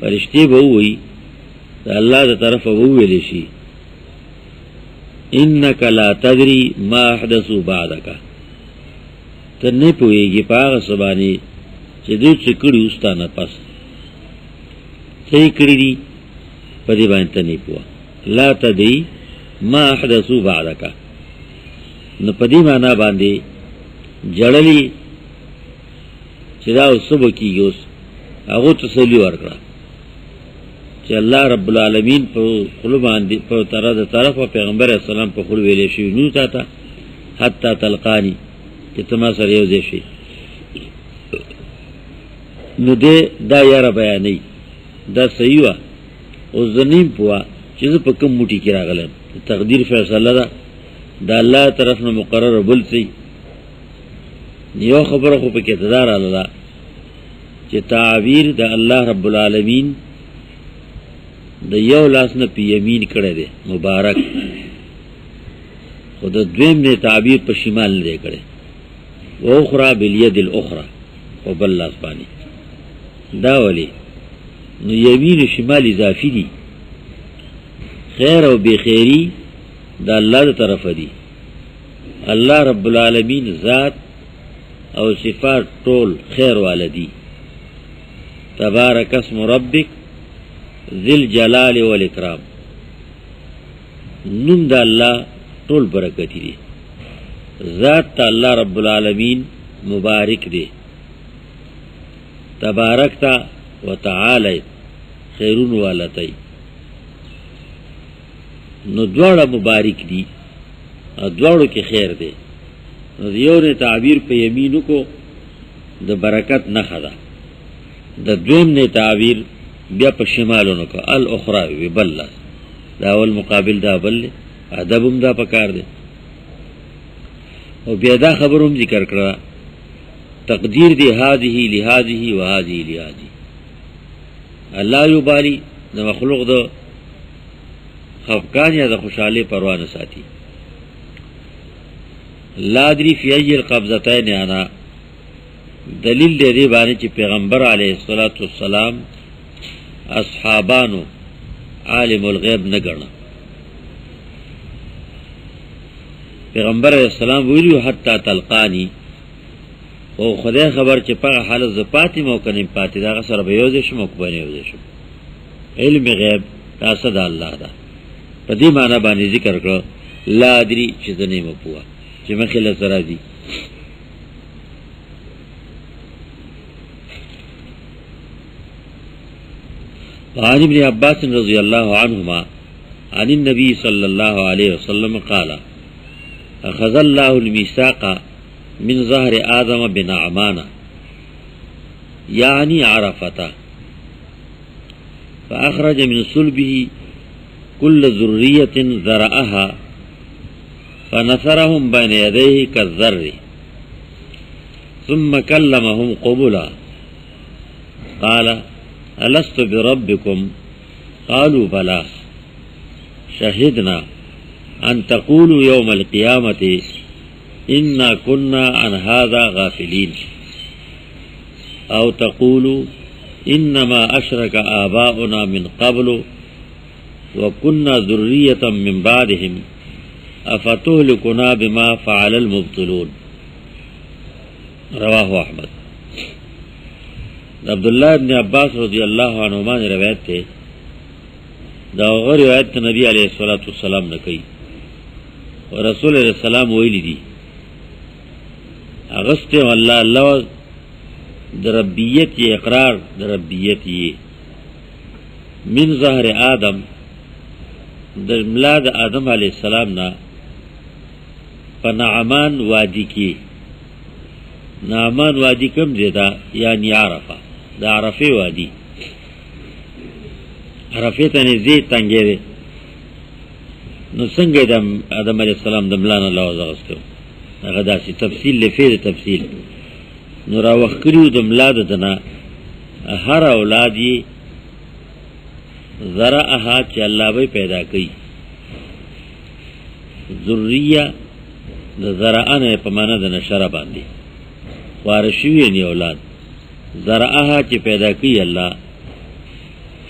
فرشتي به وی دا الله د طرف وو ویل شي انک لا تدری ما احدثوا بعدک ته نه پوهیږي په هغه سبانی چې دوی څه کړي واستانه پس صحیح کړي دي په دې باندې ته نه پوه لا تدری ما احدثوا بعدک نو په دې معنا باندې جړلی چې دا وسبو کیږي اوس هغه تسلی ورکړه چې الله رب العالمین په خلو باندې په طرف پیغمبر اسلام په خلو ویلې شي نو تا حتی تلقانی چې تما سره یو ځای شي نو دې دا یاره بیانې دا صحیح وا او زنیم پوا چې په کوم موټی کې راغلم تقدیر فیصله ده د الله طرف نه مقرر بل سي یو خبره خو په کې تدار الله چې تعبیر د الله رب العالمین د یو لاس نه په یمین کړه دے مبارک خود دویم نے تعبیر په شمال نه کړه او اخرى باليد الاخرى او بل لاس باندې دا ولی نو یمین و شمال اضافی دی خیر او بی خیری دا الله دی طرف دی اللہ رب العالمین ذات او صفات طول خیر والدی. تبارک اسم ربک ذل جلال والاکرام. نم دا اللہ طول برکتی دی. ذات تا اللہ رب العالمین مبارک دے. تبارکتا و تعالی خیرون والتی. نو دوڑا مبارک دی دوڑو کی خیر دے. نو دیو نے تعبیر پہ یمینو کو دا برکت نخدا. دا دوم نے تعبیر بیا پا شمالو نکو الاخراوی بلّا دا اول مقابل دا بل ادبم دا پکار دے. او بیا دا خبرم ذکر کرا تقدیر دی هذه لهذه وهذه لهذه. اللہ یبالی دا مخلوق دا خفقان یا دا خوشحالی پروان ساتی. لا ادری فی ای القبضتین انا دلیل دے دی بانے چی پیغمبر علیہ السلام اصحابانو عالم الغیب نگرنا. پیغمبر علیہ السلام ویلیو حتی تلقانی او خدای خبر چی پاک حالت زپاتی موکنیم پاتی دا غصر بیوزشم اکبانی یوزشم. علم غیب تاسد اللہ دا پا دی معنی بانی ذکر کرو لا ادری چی دنیم پوا چی مخیل سرا دی. وعن ابن عباس رضی اللہ عنہما عن النبی صلی اللہ علیہ وسلم قال اخذ اللہ المیثاق من ظہر آدم بنعمان یعنی عرفتا فاخرج من صلبه كل ذریة ذرأها فنثرهم بین یدیہ كالذر ثم کلمهم قبلا قال الست بربكم قالوا بلى شهدنا ان تقولوا يوم القيامة انا كنا عن هذا غافلين او تقولوا انما اشرك آباؤنا من قبل وكنا ذرية من بعدهم افتهلكنا بما فعل المبطلون. رواہ احمد. عبداللہ ابن عباس رضی اللہ عنہما نے روایت تھے دا غیر روایت نبی علیہ السلام نے کہی اور رسول علیہ السلام ویلی دی اغسط واللہ اللہ دربیت یہ اقرار دربیت یہ من ظہر آدم در ملاد آدم علیہ السلام نا پنعمان وادی کی. نعمان وادی کم دیتا یعنی عرفہ دا عرفی وادی. عرفی تانی زید تنگی دے نو سنگی دا آدم علیہ السلام دملان اللہ وزاغستو اغدا سی تفصیل لفید تفصیل نو را وخکریو دملاد دنا ہر اولادی ذرعها چی اللہ بی پیدا کی. ذریہ دا ذرعان پمانا دا نشرہ باندی وارشوی نی اولاد ذرعها چی پیدا کی اللہ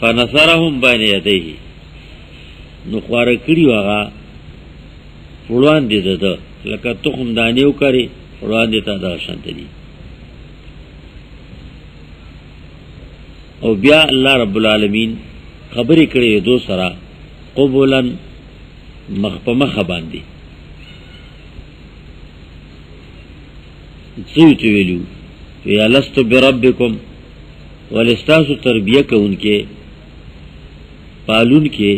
فنصرهم بین یدیہ نو خوارکڑی وغا فلوان دی دا لکا تخم دانیو کری فلوان دی تا دا شانت دی. او بیا اللہ رب العالمین خبری کری دو سرا قبولا مخ باندی سویتو ویلو وی الستو بربکم ولستاسو تربیہ کا ان کے پالون کے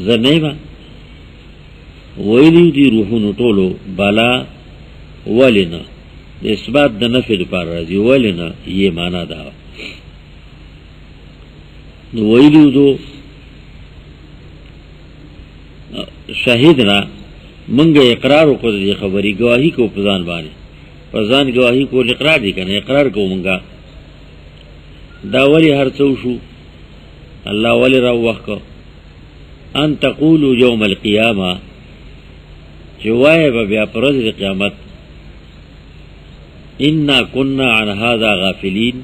زنیما ویلیو دی روحونو طولو بالا ولینا اثبات دا نفی دو پار رازی ولینا یہ مانا داوا ویلیو دو شاہدنا منگا اقرارو کو دی خبری گواہی کو پزان بانے پزان گواہی کو اقرار دی کنا اقرار کو منگا دا ولی ہر چوشو اللہ ولی رو وقت کو ان تقولو یوم القیامہ چوائے با بیا پرز قیامت انا کننا عن هذا غافلین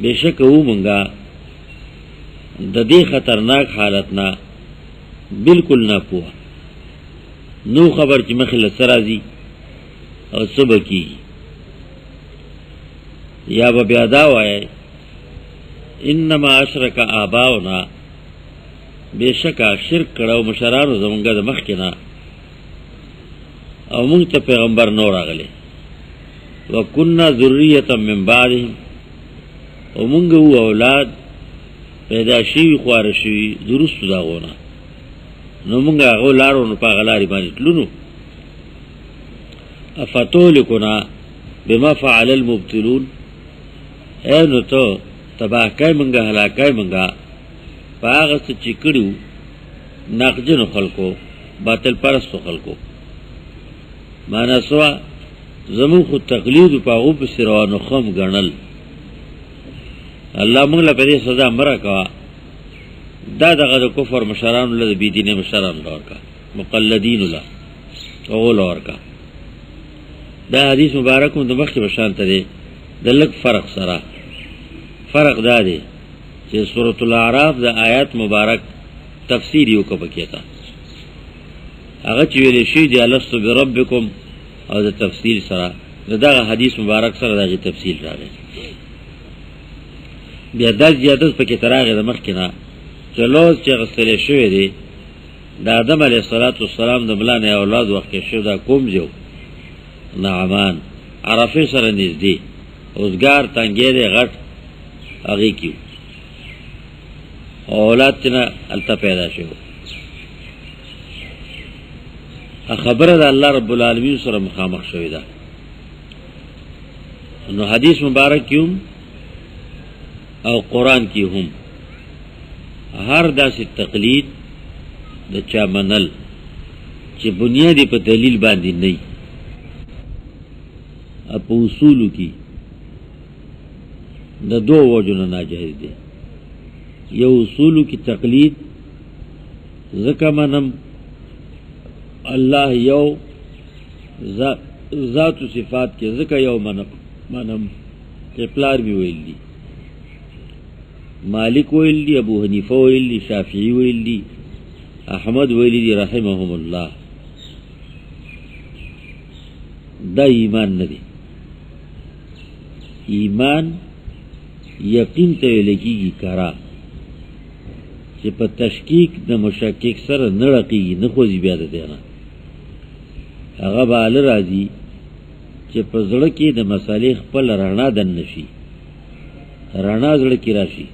بے شک او منگا دا دی خطرناک حالتنا بالکل نہ پوا نو خبر چې مخې له څه راځي او څه به کېږي. یا به بیا دا وایي انما اشرک آباؤنا، بېشکه شرک کړه مشرانو زمونږ د مخکې نه او مونږ ته پیغمبر نو راغلی. وکنا ذریة من بعدهم، او مونږ وو اولاد پیدا شوي خواره شوي درستو د هغو نه، نو مونږ هغو لارو نو په هغه لارې باندې تلو. نو افتهلکنا بما فعل المبطلون، اے نو ته تباه کوې مونږه، هلاکوې مونږه په هغه څه چې کړي وو ناقجنو خلکو، باطل پرستو خلکو. معنا سوه زمون خو تقلید په هغو پسې روانو خم ګڼل. الله مونږ له په دې سزا مه راکوه. دا دغه د کفر مشرانو له د بېدینۍ مشرانو له ورکه، مقلدینو له هغو له ورکه. دا حدیث مبارک هم د مخکې په شانته دی، د لږ فرق سره. فرق دا دی چې سورة الاعراف د آیات مبارک تفسیر یې وکړه پکې ته، هغه چې ویلی شوي دی الستو بربکم، او د تفصیل سره د دغه حدیث مبارک سره د هغې تفصیل راغی. بیا دا زیادت پکې ته راغی د مخکې نه چې لوز چې اخیستلی شوی دی د آدم علیه السلام د ملا نه اولاد وخت کې شوی، دا کوم ځای و؟ نعمان، عرفې سره نږدې، اوزګار تنګی دی غټ، هغې کې و او اولاد چې نه هلته پیدا شوی. خبره د الله رب العالمین سره مخامخ شوی ده. نو حدیث مبارک کې هم او قرآن کې هم هر داسې تقلید د چا منل چې بنیادی په دلیل باندې نه وي، په اصولو کې د دوه وجو نه ناجایز دی. یو اصولو کې تقلید ځکه منم الله یو ذات و صفات کې ځکه یو منم چې پلار مې ویل دي، مالک ویل دي، ابو حنیفه ویل دي، شافعی ویل دي، احمد ویل دي رحمهم الله. دا ایمان نه دی. ایمان یقین ته ویل کېږي کرا، چې په تشکیک د مشکک سره نه رقیږي، نه خوځي بیا د دی نه. هغه به هله راځي چې په زړه کې د مسالې خپل رڼا دننه شي، رڼا زړه کې راشي،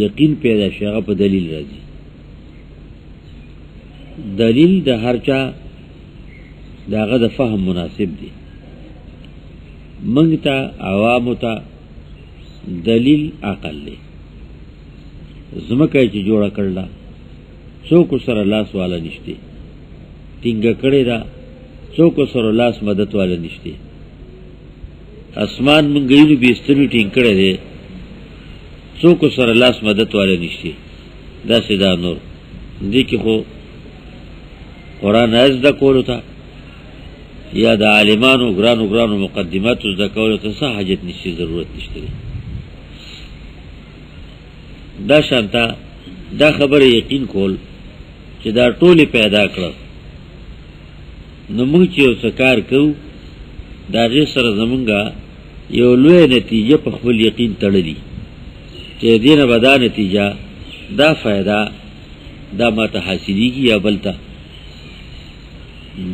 یقین پیدا شي، هغه په دلیل راځي. دلیل د هر چا د هغه د فهم مناسب دی. موږ ته عوامو ته دلیل عقل دی. ځمکه چې جوړه کړله څوک سره لاس والا نشته، ټینګه کړې ده څوک سره لاس مدد والا نشته. اسمان مونږ ویلو بسترې ټینګ کړی دی څوک سره لاس مدد والا نشته. داسې دا نور دې کې خو قرآن زده کولو ته یا د عالمانو ګرانو ګرانو مقدماتو زده کولو ته څه حاجت نشته، ضرورت نشته دی. دا شانته دا خبره یقین کول چې دا ټولې پیدا کړه، نو موږ چې یو څه کار کوو د هغې سره زمونږه یو لویه نتیجه په خپل یقین تړلي چې دې نه به دا نتیجه دا فایده دا ماته حاصلېږي یا بل ته.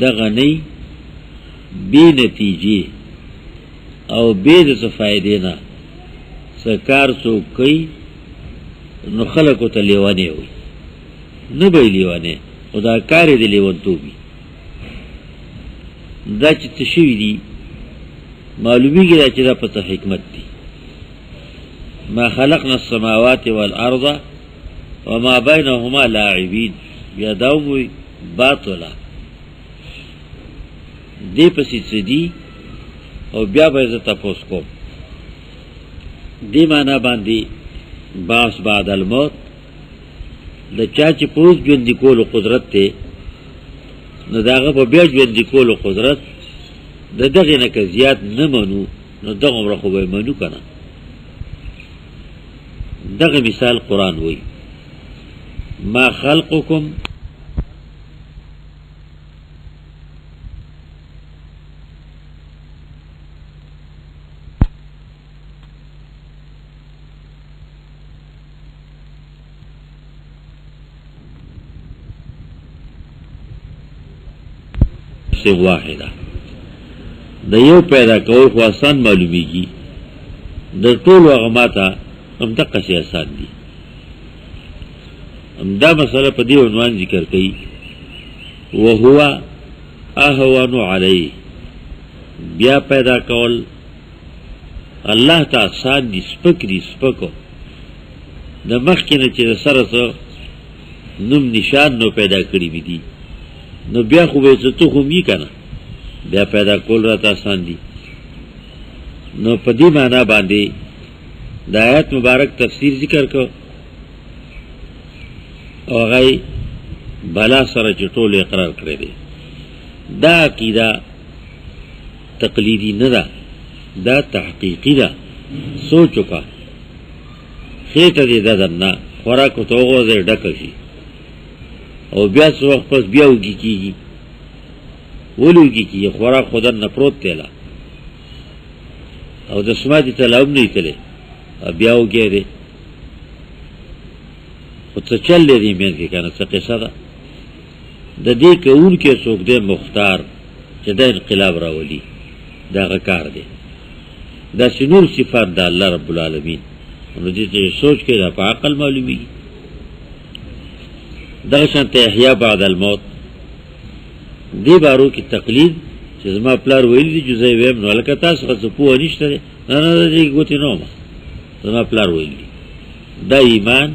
دغه نه بې نتیجې او بې د څه فایدې نه څه کار څوک کوي نو خلکو ته لیونی وي، نه به یې لیونی، خو دا کار یې د لیونتوب وي. دا چې څه شوي دي معلومیږي دا چې دا په څه حکمت دي. ما خلقنا السماوات والارض وما بینهما لاعبین، بیا دا وموي باطله دې پسې څه دي او بیا به زه تپوس کوم. دې معنا باندې باس بعد الموت د چا چې په اوس ژوندي کولو قدرت دی نو د هغه په بیا ژوندي کولو قدرت د دغې نه که زیات نه منو نو دغومره خو به یې منو که نه. دغه مثال قرآن وایي ما خلقکم نفس واحده د یو پیدا کول خو آسان معلومیږي د ټول هغه هم دقه شی آسان دي دا مسله په دې عنوان ذکر کړي وهو اهون علیه بیا پیدا کول الله ته آسان دي سپکو د مخکې نه چې سره نوم نشان نو پیدا کړی وي دي نو بیا خو به څه خو می کنه بیا پیدا کول راته آسان دي نو په دې معنا باندې د آیت مبارک تفسیر ذکر کو او غي بلا سره چټول اقرار کړی دی دا عقیده تقلیدی نه ده دا تحقیقی ده سوچو کا خیټه دې ددنه خوراکو ته وغوځي ډکه شي او بیا څو وخت پس بیا وږي کیږي ولوږي کیږي خوراک خودن نه پروت تیلا او د سماجی تلاوم نه تله بیا وږي دی خو څه چل دی مې کې کنه څه قصه ده د دې کول کې څوک دې مختار چې د انقلاب راولي دا کار دی دا شنور صفات د الله رب العالمین نو دې سوچ کې را په عقل معلومي دا شانت احیا بعد الموت دی بارو کی تقلید چې زما پلار ویل دي جزای ویم نو لکه تاسو څه پوه نشته نه دې ګوتې نو ما زما پلار ویل دي دا ایمان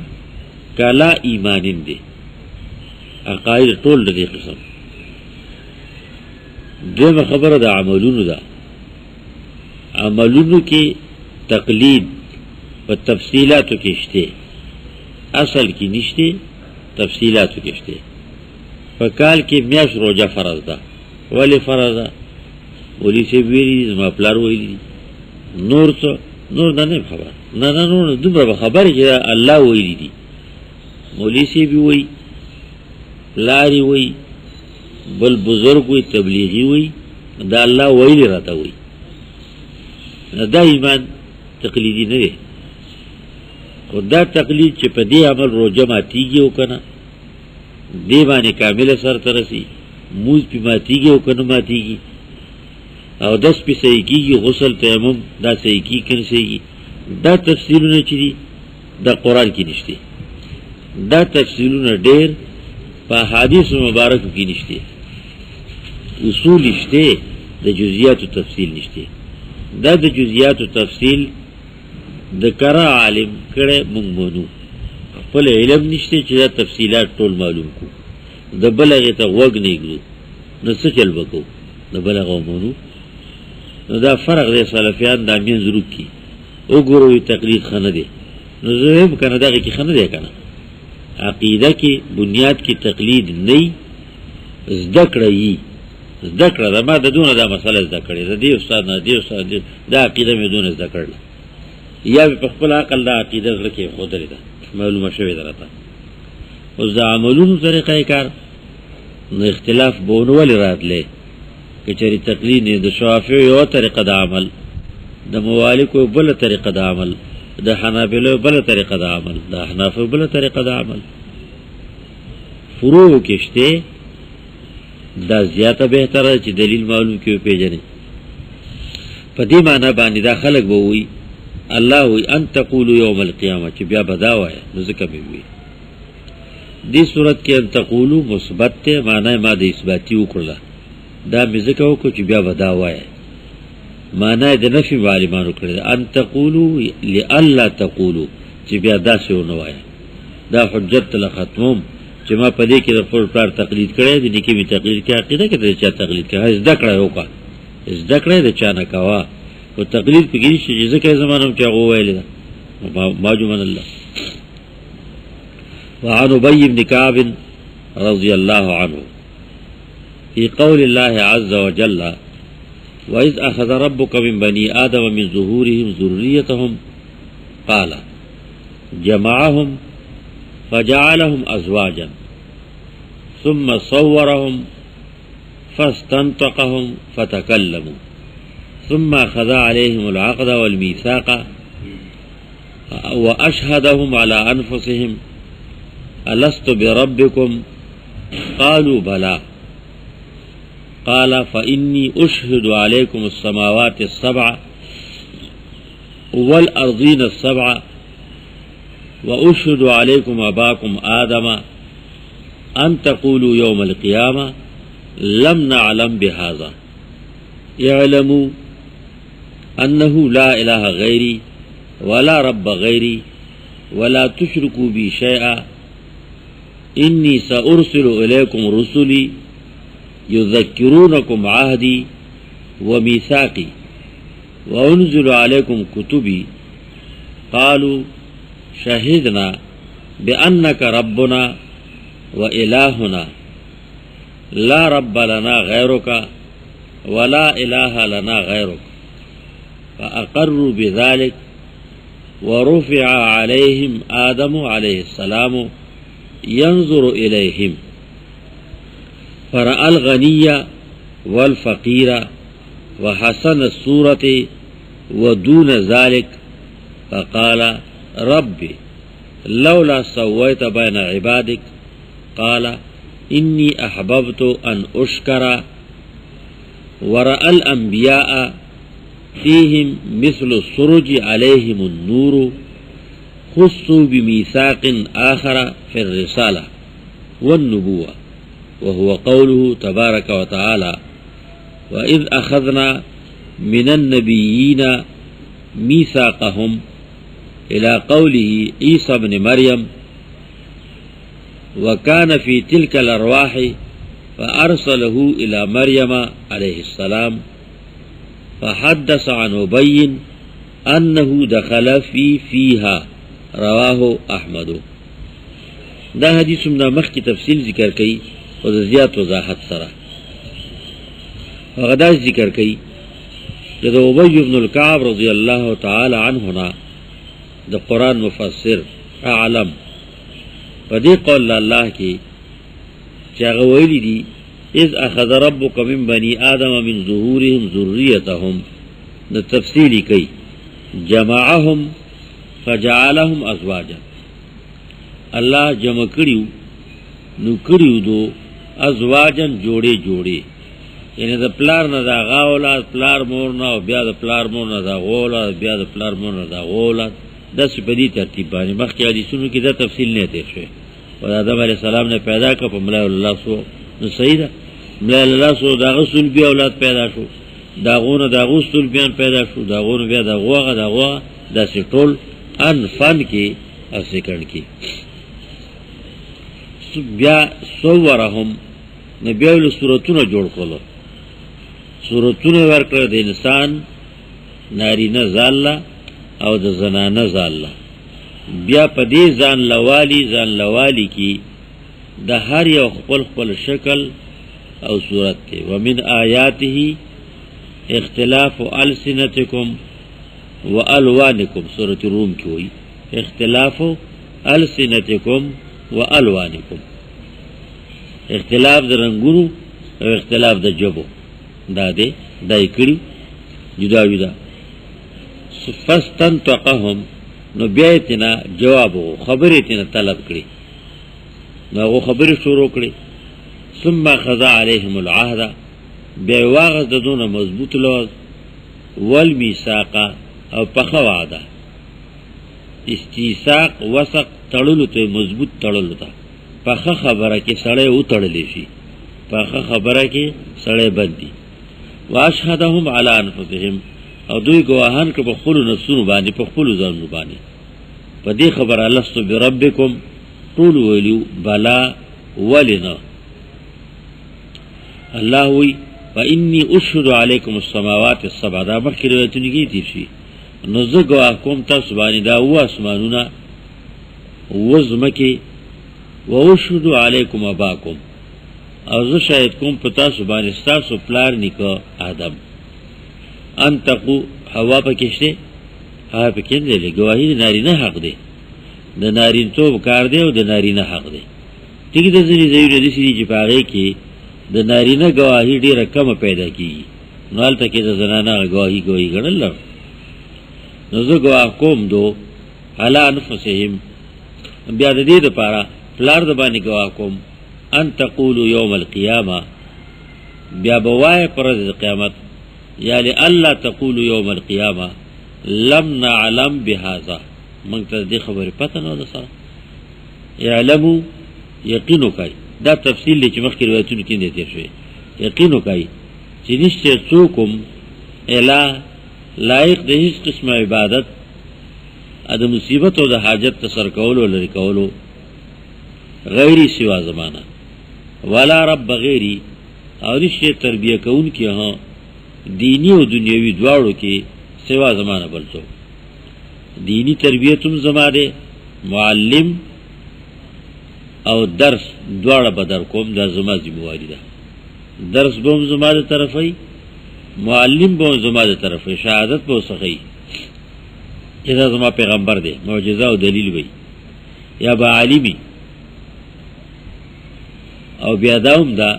کلا ایمانین دی عقاید ټول دې قسم دغه خبره د عملونو ده عملونو کې تقلید و تفصیلاتو کې شته اصل کې نشته تفصیلاتو کې شته په کال کې میاش روزه فرض ده ولی فرض ده ولی سی ویری زما پلار ویلی نور څه نور نه خبر نه نور دومره خبره چې الله ویلی دي مولی سی بھی وی لاری وی بل بزرگ وی تبلیغی وی دا الله ویلی راته وی دا ایمان تقلیدی نه دی خو دا تقلید چې په دې عمل روزه ماتیږي او کنه دی باندې کامل سر ترسي موز په ماتیږي او کنه ماتیږي او داس په صحیح کیږي غسل تیمم دا صحیح کی کړي دا تفصیلونه چې دي د قران کې نشته دا تفصیلونه ډېر په حدیث مبارک کې نشته اصول نشته د جزئیات تفصیل نشته دا د جزئیات تفصیل د کرا عالم کړه مونږ مونږ خپل علم نشته چې دا تفصیلات ټول معلوم کو د بلغه ته وګ نه ګلو نو څه چل وکړو د بلغه مونږ نو دا فرق دی سلفیان د امین ضرورت کی وګورو تقلید خنه دی نو زه هم کنه دغه کی خنه دی کنه عقیده کی بنیاد کی تقلید نه ذکر دا ما د دونه دا مسله ذکر دی استاد نه دی استاد دا عقیده مې دونه ذکر یا په خپل عقل دا عقیده لکه خود لري دا معلومه شوی درته او د عملونو طریقې کار نو اختلاف بونه ولې راتله کچری تقلید نه د شافعی یو طریقه د عمل د موالکو بل طریقه د عمل د حنابلو بل طریقه د عمل د احناف بل طریقه د عمل فروع کېشته دا زیاته بهتره چې دلیل معلوم کیو پیژنې په دې معنی باندې دا خلک به وي الله وی ان تقولوا یوم القیامه چې بیا بداوای نو ځکه به وي دې صورت کې ان تقولوا مثبت ته معنی ما د اثباتی وکړه دا مې ځکه وکړو چې بیا بداوای معنی د نفي عالمانو کړی ان تقولوا لالا تقولوا چې بیا داسې ونه وای دا حجت له ختموم چې ما په دې کې د خپل پلار تقلید کړی دی کې می تقلید کې عقیده کې د چا تقلید کې هیڅ ذکر وکړه هیڅ ذکر د چا نه کوا او تقلید په کې چې ځکه زمانه چې هغه ویل دا ماجومن الله وعن ابي بن كعب رضي الله عنه في قول الله عز وجل وإذ أخذ ربك من بني آدم من ظهورهم ذريتهم قال جمعهم فجعلهم أزواجا ثم صورهم فاستنطقهم فتكلموا ثم أخذ عليهم العقد والميثاق وأشهدهم على أنفسهم ألست بربكم قالوا بلى قال فإني أشهد عليكم السماوات السبع والأرضين السبع وأشهد عليكم أباكم آدم أن تقولوا يوم القيامة لم نعلم بهذا اعلموا أنه لا إله غيري ولا رب غيري ولا تشركوا بي شيئا إني سأرسل إليكم رسلي يذكرونكم عهدي وميثاقي وأنزل عليكم كتبي قالوا شهدنا بأنك ربنا وإلهنا لا رب لنا غيرك ولا إله لنا غيرك فأقروا بذلك ورفع عليهم آدم عليه السلام ينظر إليهم فرأى الغني والفقير وحسن الصورة ودون ذلك فقال ربي لولا سويت بين عبادك قال إني أحببت أن أشكر ورأى الأنبياء فيهم مثل السرج عليهم النور خصوا بميثاق آخر في الرسالة والنبوة وهو قوله تبارك وتعالى وإذ أخذنا من النبيين ميثاقهم إلى قوله عيسى بن مريم وكان في تلك الأرواح فأرسله إلى مريم عليه السلام فحدث عن أبي أنه دخل فيها رواه أحمد. دا حدیث من مخ کی تفصیل ذکر کئی و زیات وضاحت سرا وغداش ذکر کئی جد ابی بن الکعب رضی اللہ تعالی عنہنا دا قرآن مفسر اعلم پدی قول اللہ کی چاگویلی دی اذ اخذ ربک من بنی آدم من ظهورهم ذریتهم دا تفصیلی کئی جمعهم فجعلهم ازواجا اللہ جمع کریو نو کریو دو ازواجن جوڑے جوڑے یعنی دا پلار نا دا غاولاد پلار مورنا و بیا دا پلار مورنا دا غولاد بیا دا پلار مورنا دا غولاد دا سپدی ترتیب بانی مخی حدیثونو کی دا تفصیل نیتے شوئے و دا آدم علیہ السلام نے پیدا کر پا ملائے اللہ سو نو صحیح دا ملائے اللہ سو دا غسول بیا اولاد پیدا شو دا غون دا غسول بیان پیدا شو دا غون بیا دا غوغا دا سی طول ان فن کی اور سیکنڈ کی بیا صورهم نبیاوی صورتون جوڑ کرلو صورتون ورکر دا انسان نارینه زالله او دا زنانه زالله بیا پا دی زان لوالی کی دا هر یو خپل شکل او صورت تے ومن آیاته اختلاف السنتکم و الوانکم سورة روم کی ہوئی اختلاف السنتکم و الوانکم اختلاف دا رنگونو او اختلاف دا جبو دا دے دای کری جدا جدا فاستنطقهم نو بیایتنا جوابو خبریتنا طلب کری نو اگو خبری شروع کری ثم خضا علیهم العهد بیواغز دون مضبوط لوز والمیساقا او پخ وعده استیساق وسق تړلو ته مضبوط تړلو ته پخ خبره کې سړی او تړلی شي پخ خبره کې سړی بندي واشهدهم علی انفسهم او دوی گواهان که په خپل نفسونو باندې په خپل ځانونو باندې په دې خبره لست بربکم طول ویلو بلا ولنا الله وی فإني أشهد عليكم السماوات السبع دا مخی روایتونی کی تیر شی نو زه گواه کوم تاسو باندې دا و اسمانونه و زمکی و اشهد علیکم اباکم او زه شاید کوم په تاسو باندې ستاسو پلار نیکه آدم انتقو حوا پکشته هغه پکې دی گواهی نارینه حق دی د نارین توب کار دی او د نارینه حق دی ټیک د ځینې ځایونه د سړي چې پاره کې د نارینه گواهی ډیره کم پیدا کیږي نو هلته کې د زنانه گواهی ګڼل نو زه گواه کوم دو علی انفسهم بیا د دې دپاره پلار د باندې گواه کوم ان تقولو یوم القیامه بیا بوای پر ورځ قیامت یا لئلا تقول یوم القیامه لم نعلم بهذا، موږ ته دې خبرې پته نه ده سره. یعلمو یقین وکړي، دا تفصیل دی چې مخکې روایتونو کې نه تیر شوی. یقین وکړي چې نشته څوک هم الہ لایق د هیڅ قسمه عبادت د مصیبت او د حاجت تسر کولو لري کولو غیری سوا زمانہ ولا رب غیری، او نشته تربیه کون کې ها دینی او دنیوي دواړو کې سوا زمانہ بل څوک. دینی تربیتم زما ده، معلم او درس دواړه بدر کوم، دا زما ذمہواری ده. درس بوم زما ده طرفی، معلم بوم زما ده طرفی، شهادت بو سخی اذا زما پیغمبر ده، معجزه او دلیل وی یا با عالمی. او بیا داوم دا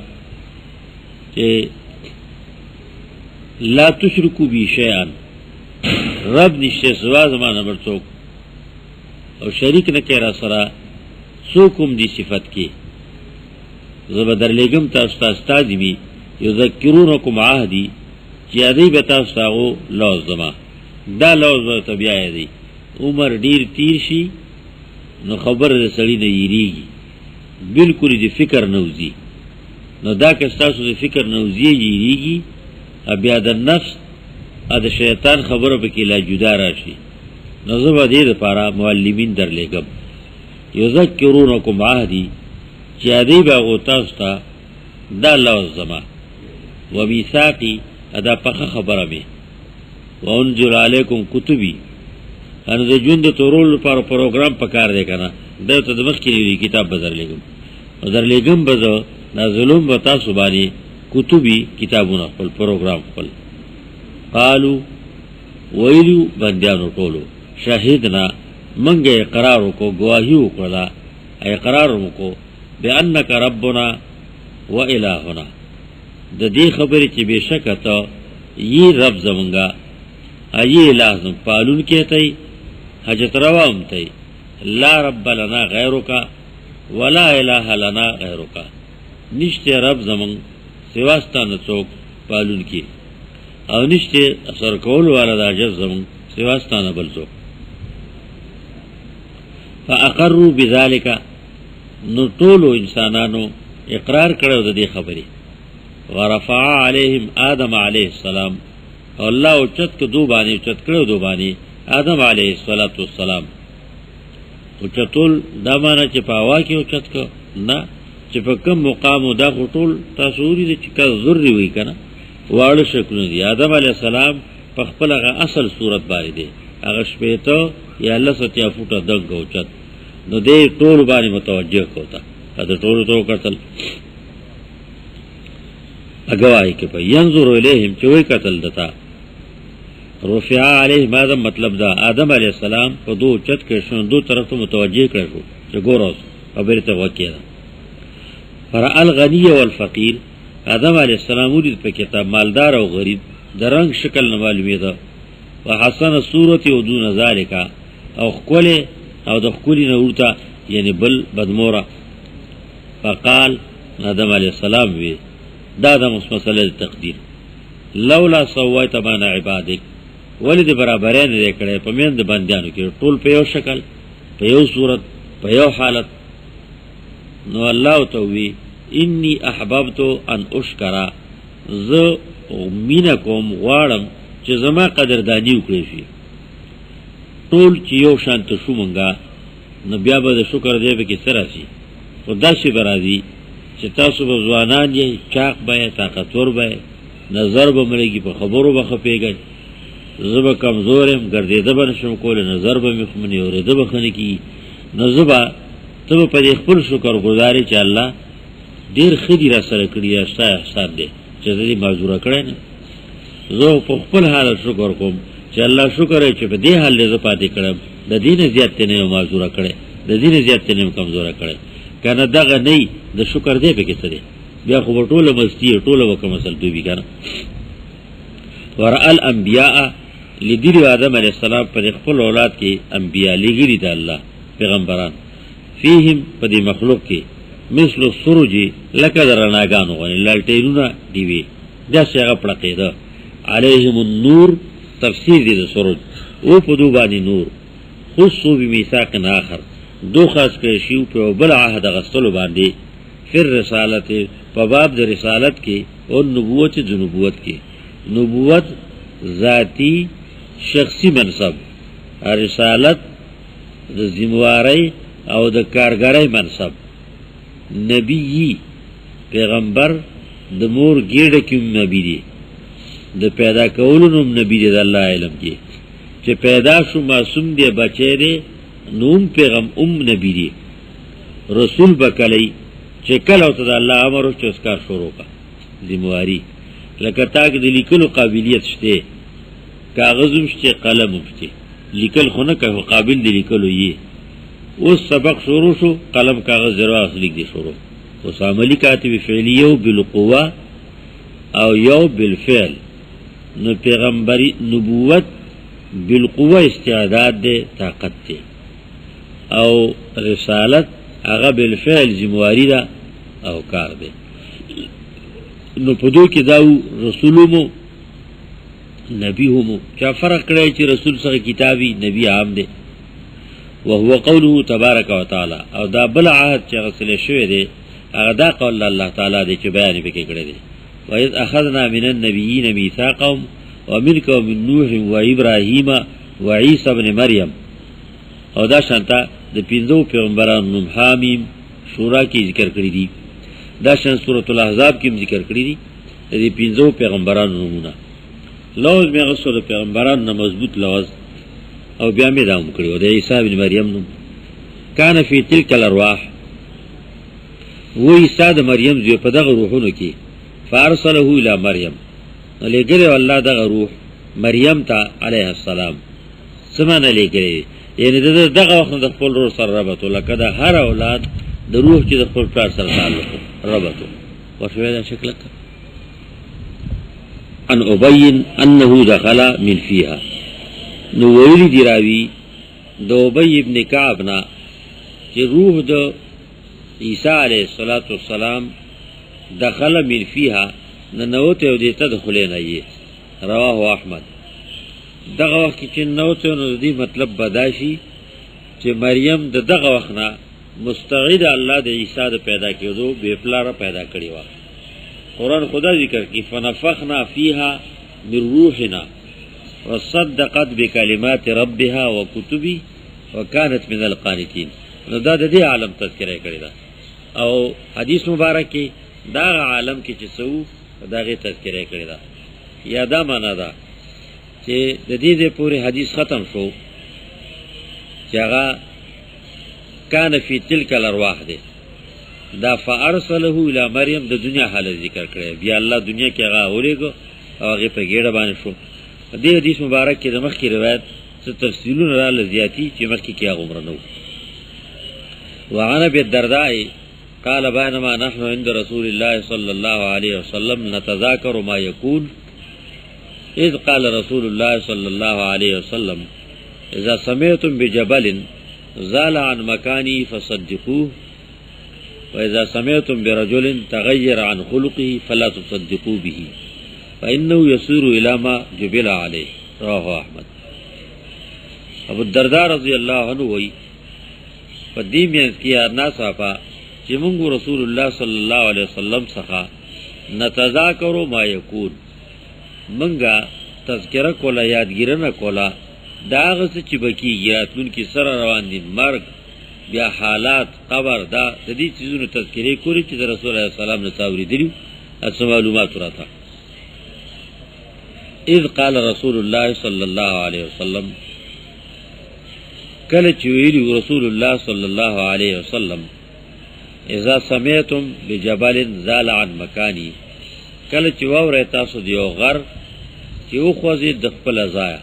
چې لا تشرکو بی شیئا، رب نشته سوا زمانہ بر څوک، او شریک نه کړه سره څوکم دی صفت کې. زبدر لګم تاسو ته استاد می یذکرونکم عهدی، چې ادی به تاسو ته لازمه دا لازمه ته بیا دی. عمر ډیر تیر شي نو خبر رسړی نه یریږي، بالکل دی فکر نوزی. نو دا که تاسو دی فکر نوزی یریږي، بیا د نفس ا د شیطان خبره به کې لا جدا راشي. نو زه به دې لپاره معلمین در لګم یذکرونکم عهدی، چې ادی به او تاسو ته دا لازمه و میثاقی ادا پخه خبره می وانزل علیکم کتبی، ان د ژوند تورول لپاره پروګرام پکار دی کنه. دا ته د مخ کې کتاب بدر لګم او در لګم بزو نازلوم به تاسو باندې کتبی کتابونه خپل پروګرام خپل. قالو ویلو بندیانو ټولو شهیدنا، منګه اقرار وکړو، گواهی وکړه، اقرار وکړو بانک ربنا و الہنا، د دې خبرې چې بشک ته یی رب زمونږه ای لازم پالون کېتای حاجت رواهم تی لا رب لنا غیرک ولا الہ لنا غیرک، نشته رب زمون سواستان څوک پالون کی، او نشته اثر کول والا د عجز زمون سواستان بل څوک. فاقروا بذلک، نو ټولو انسانانو اقرار کړو د دې خبرې. ورفع علیهم آدم علیه السلام، الله او چت کو دو باندې چت کړو دو باندې آدم علیه السلام. او چتول دا معنی چې په هوا کې او چت کو نه، چې په کوم مقام دا ټول تاسو ورې چې کا ضروري وي کنه واړه شکلونه دي. آدم علیه السلام په خپل هغه اصل صورت باندې دی، هغه شپېته یا الله ستیا فوټه دنګ او چت، نو دې ټول باندې متوجه کوتا، دا ټول تو قتل اگواہی کے پا ینظر الیہم چوئی قتل دتا. رفع علیہ مادم مطلب دا آدم علیہ السلام پا دو چت کرشن دو طرف تو متوجہ کرشو چا گو روز ابری تغوکی دا. فرع الغنی والفقیر، آدم علیہ السلام ولید پا کتاب مالدار و غریب در رنگ شکل نمالومی دا، و حسن صورت و دون ذالکا، او خکولی او دا خکولی نورتا یعنی بل بدمورا. فقال آدم علیہ السلام وی دا مسئلہ تقدیر، لولا سویت بین عبادک، ولید برابرین دے کڑے پمیند بندیانو کی طول پیو شکل پیو صورت پیو حالت. نو اللہ تووی انی احبابتو ان اشکرا، ز مینکم غوارم چه زما قدردانی وکړی طول چی یو شانت شو منگا، نو بیا با دا شکر دے بکی سراسی و دا سی برازی چې تاسو به ځوانان یې چاق به طاقتور به نظر به ملګي په خبرو به خپېږئ، زه به کمزور یم ګرځېده به نشم کولی، نظر به مې خو منې اورېده به ښه نه کېږي. نو زه به ته به په دې خپل شکر ګزارې چې الله ډېر ښه دي را سره کړي، یا ستا احسان دی چې زه دې معذوره کړی نه. زه په خپل حالت شکر کوم چې الله شکر یې چې په دې حال دې زه پاتې کړم، د دې نه زیات دې نه یم معذوره کړی، د دې نه زیات دې نه یم کمزوره کړی. کنه دغه نه د شکر دی به کې څه دی، بیا خو ټوله مستی ټوله وکړه مثل دوی کنه. ورأى الانبیاء، لیدلی آدم علیہ السلام پر خپل اولاد کې انبیاء لګری د الله پیغمبران، فیهم په دې مخلوق کې مثل السرج لکه درناګانو غني لالټینونه دیوی داسې هغه پړقېده علیهم النور تفسیر دی د سرج او په دو باندې نور خصو بمیثاق آخر دو خاص کړی شیو په بل عهد غسلو باندې فر رسالت په باب د رسالت کې او نبوت د نبوت کې نبوت ذاتی شخصی منصب رسالت د ذمہواری او د کارګرای منصب نبی پیغمبر د مور ګیډه کې نبی دی د پیدا کولو نوم نبی دی د الله علم کې چې پیدا شو معصوم دی بچی دی نوم پیغام نبی دی رسول بکلی چې کله ته د الله امر او چې اسکار شروع کا ذمہواری لکه تا کې د لیکلو قابلیت شته کاغذ شته قلم شته لیکل خو نه کوي قابل دی لیکلو یې اوس سبق شروع شو قلم کاغذ ضرور اصلي دی شروع اوس عملی کاتب فعلیه بالقوه او یو بالفعل نو پیغمبري نبوت بالقوه استعداد دی طاقت دی او رسالت هغه بالفعل ذمہواری دا او کار دی نو پدو کې داو رسولمو نبی همو چا فرق کړی چې رسول سره کتابی نبی عام دی وهو قوله تبارک وتعالى او دا بل عهد چې غسل شوی دی هغه دا قول الله تعالی دی چې بیان پکې کړی دی وَإِذْ أَخَذْنَا مِنَ النَّبِيِّينَ مِيثَاقَهُمْ وَمِنْكَ وَمِنْ نُوحٍ وَإِبْرَاهِيمَ وَعِيسَى ابْنِ مَرْيَمَ او دا شانتا د پنځو پیغمبرانو نوم حامیم شورا کې ذکر کړی دي دا شان سورۃ الاحزاب کې ذکر کړی دي د پنځو پیغمبرانو نومونه لوز مې غسل پیغمبرانو نه مضبوط لوز او بیا مې داوم کړی او د عیسی ابن مریم نوم کان فی تلک الارواح و عیسی د مریم زوی په دغه روحونو کې فارسله الی مریم لګره الله دغه روح مریم ته علیه السلام سمانه لګره یعنی دغه وخت د خپل روح سره ربط لکه د هر اولاد د روح چې د خپل پلار سره تعلق ربط ورته شکل ان ابین انه دخل من فيها نو ویلی دی راوی دو ابی ابن کعبنا چې روح د عیسی علیه السلام دخل من فيها ننوته او دیتا دخلی نایه رواه احمد دغه وخت چې نوته نو دی مطلب بداشي چې مریم دغه وخت نه مستعد الله د عیسی د پیدا کېدو بے پلار پیدا کړی و قرآن خدا ذکر کی فنفخنا فيها من روحنا وصدقت بكلمات ربها وكتبه وكانت من القانتين نو دا د دې عالم تذکرہ کړی دا او حدیث مبارک کې دا عالم کې چې سو دا غي تذکرہ کړی دا یا دا معنا دا چې د دې پوری حدیث ختم شو چې هغه کان فی تلک الارواح ده دا فارسله الی مریم د دنیا حالت ذکر کړی بیا الله دنیا کې هغه اورېګو او هغه په ګډه باندې شو دې حدیث مبارک کې د مخکې روایت څه تفصیلونه را لزیاتی چې مخکې کې هغه عمر نو وعن ابي الدرداء قال بينما نحن عند رسول الله صلى الله عليه وسلم نتذاكر ما يكون اذ قال رسول الله صلى الله عليه وسلم اذا سمعتم بجبل زال عن مكاني فصدقوه واذا سمعتم برجل تغير عن خلقه فلا تصدقوا به فانه يسير الى ما جبل عليه رواه احمد ابو الدرداء رضی اللہ عنہ وی قدیمیت کیا ناصافا چې مونږ رسول الله صلی الله علیه وسلم څخه نتذاکر ما یکون منګه تذکرہ کولا یادګیرنه کولا داغه چې بکیږي راتلون کې سره روان دي مرګ بیا حالات قبر دا د دې چیزونو تذکرې کوي چې رسول الله صلی الله علیه وسلم نه تاوري دي اصل معلومات راته اذ قال رسول الله صلی الله علیه وسلم کله چې ویلی رسول الله صلی الله علیه وسلم اذا سمعتم بجبل زال عن مکانی کله چې واورئ تاسو دیو غر چې او خوځي د خپل ځای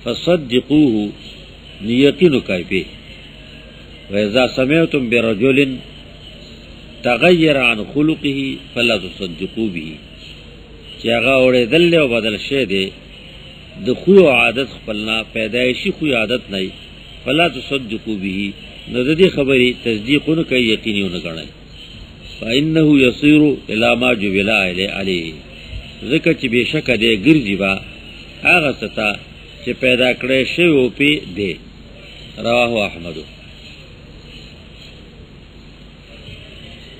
فصدقوه نیقینو کوي په واذا سمعتم برجل تغیر عن خلقه فلا تصدقوا به چې هغه اورېدل او بدل شه دی د خو عادت خپلنا پیدایشي خو عادت نه فلا تصدقوا به نو د دې خبرې تصدیقونه کوي یقینونه غړل فإنه يصير إلى ما جبل عليه ذکر چې بشک دې ګرځي با هغه ستا چې پیدا کړی شوی په دې. رواه احمد.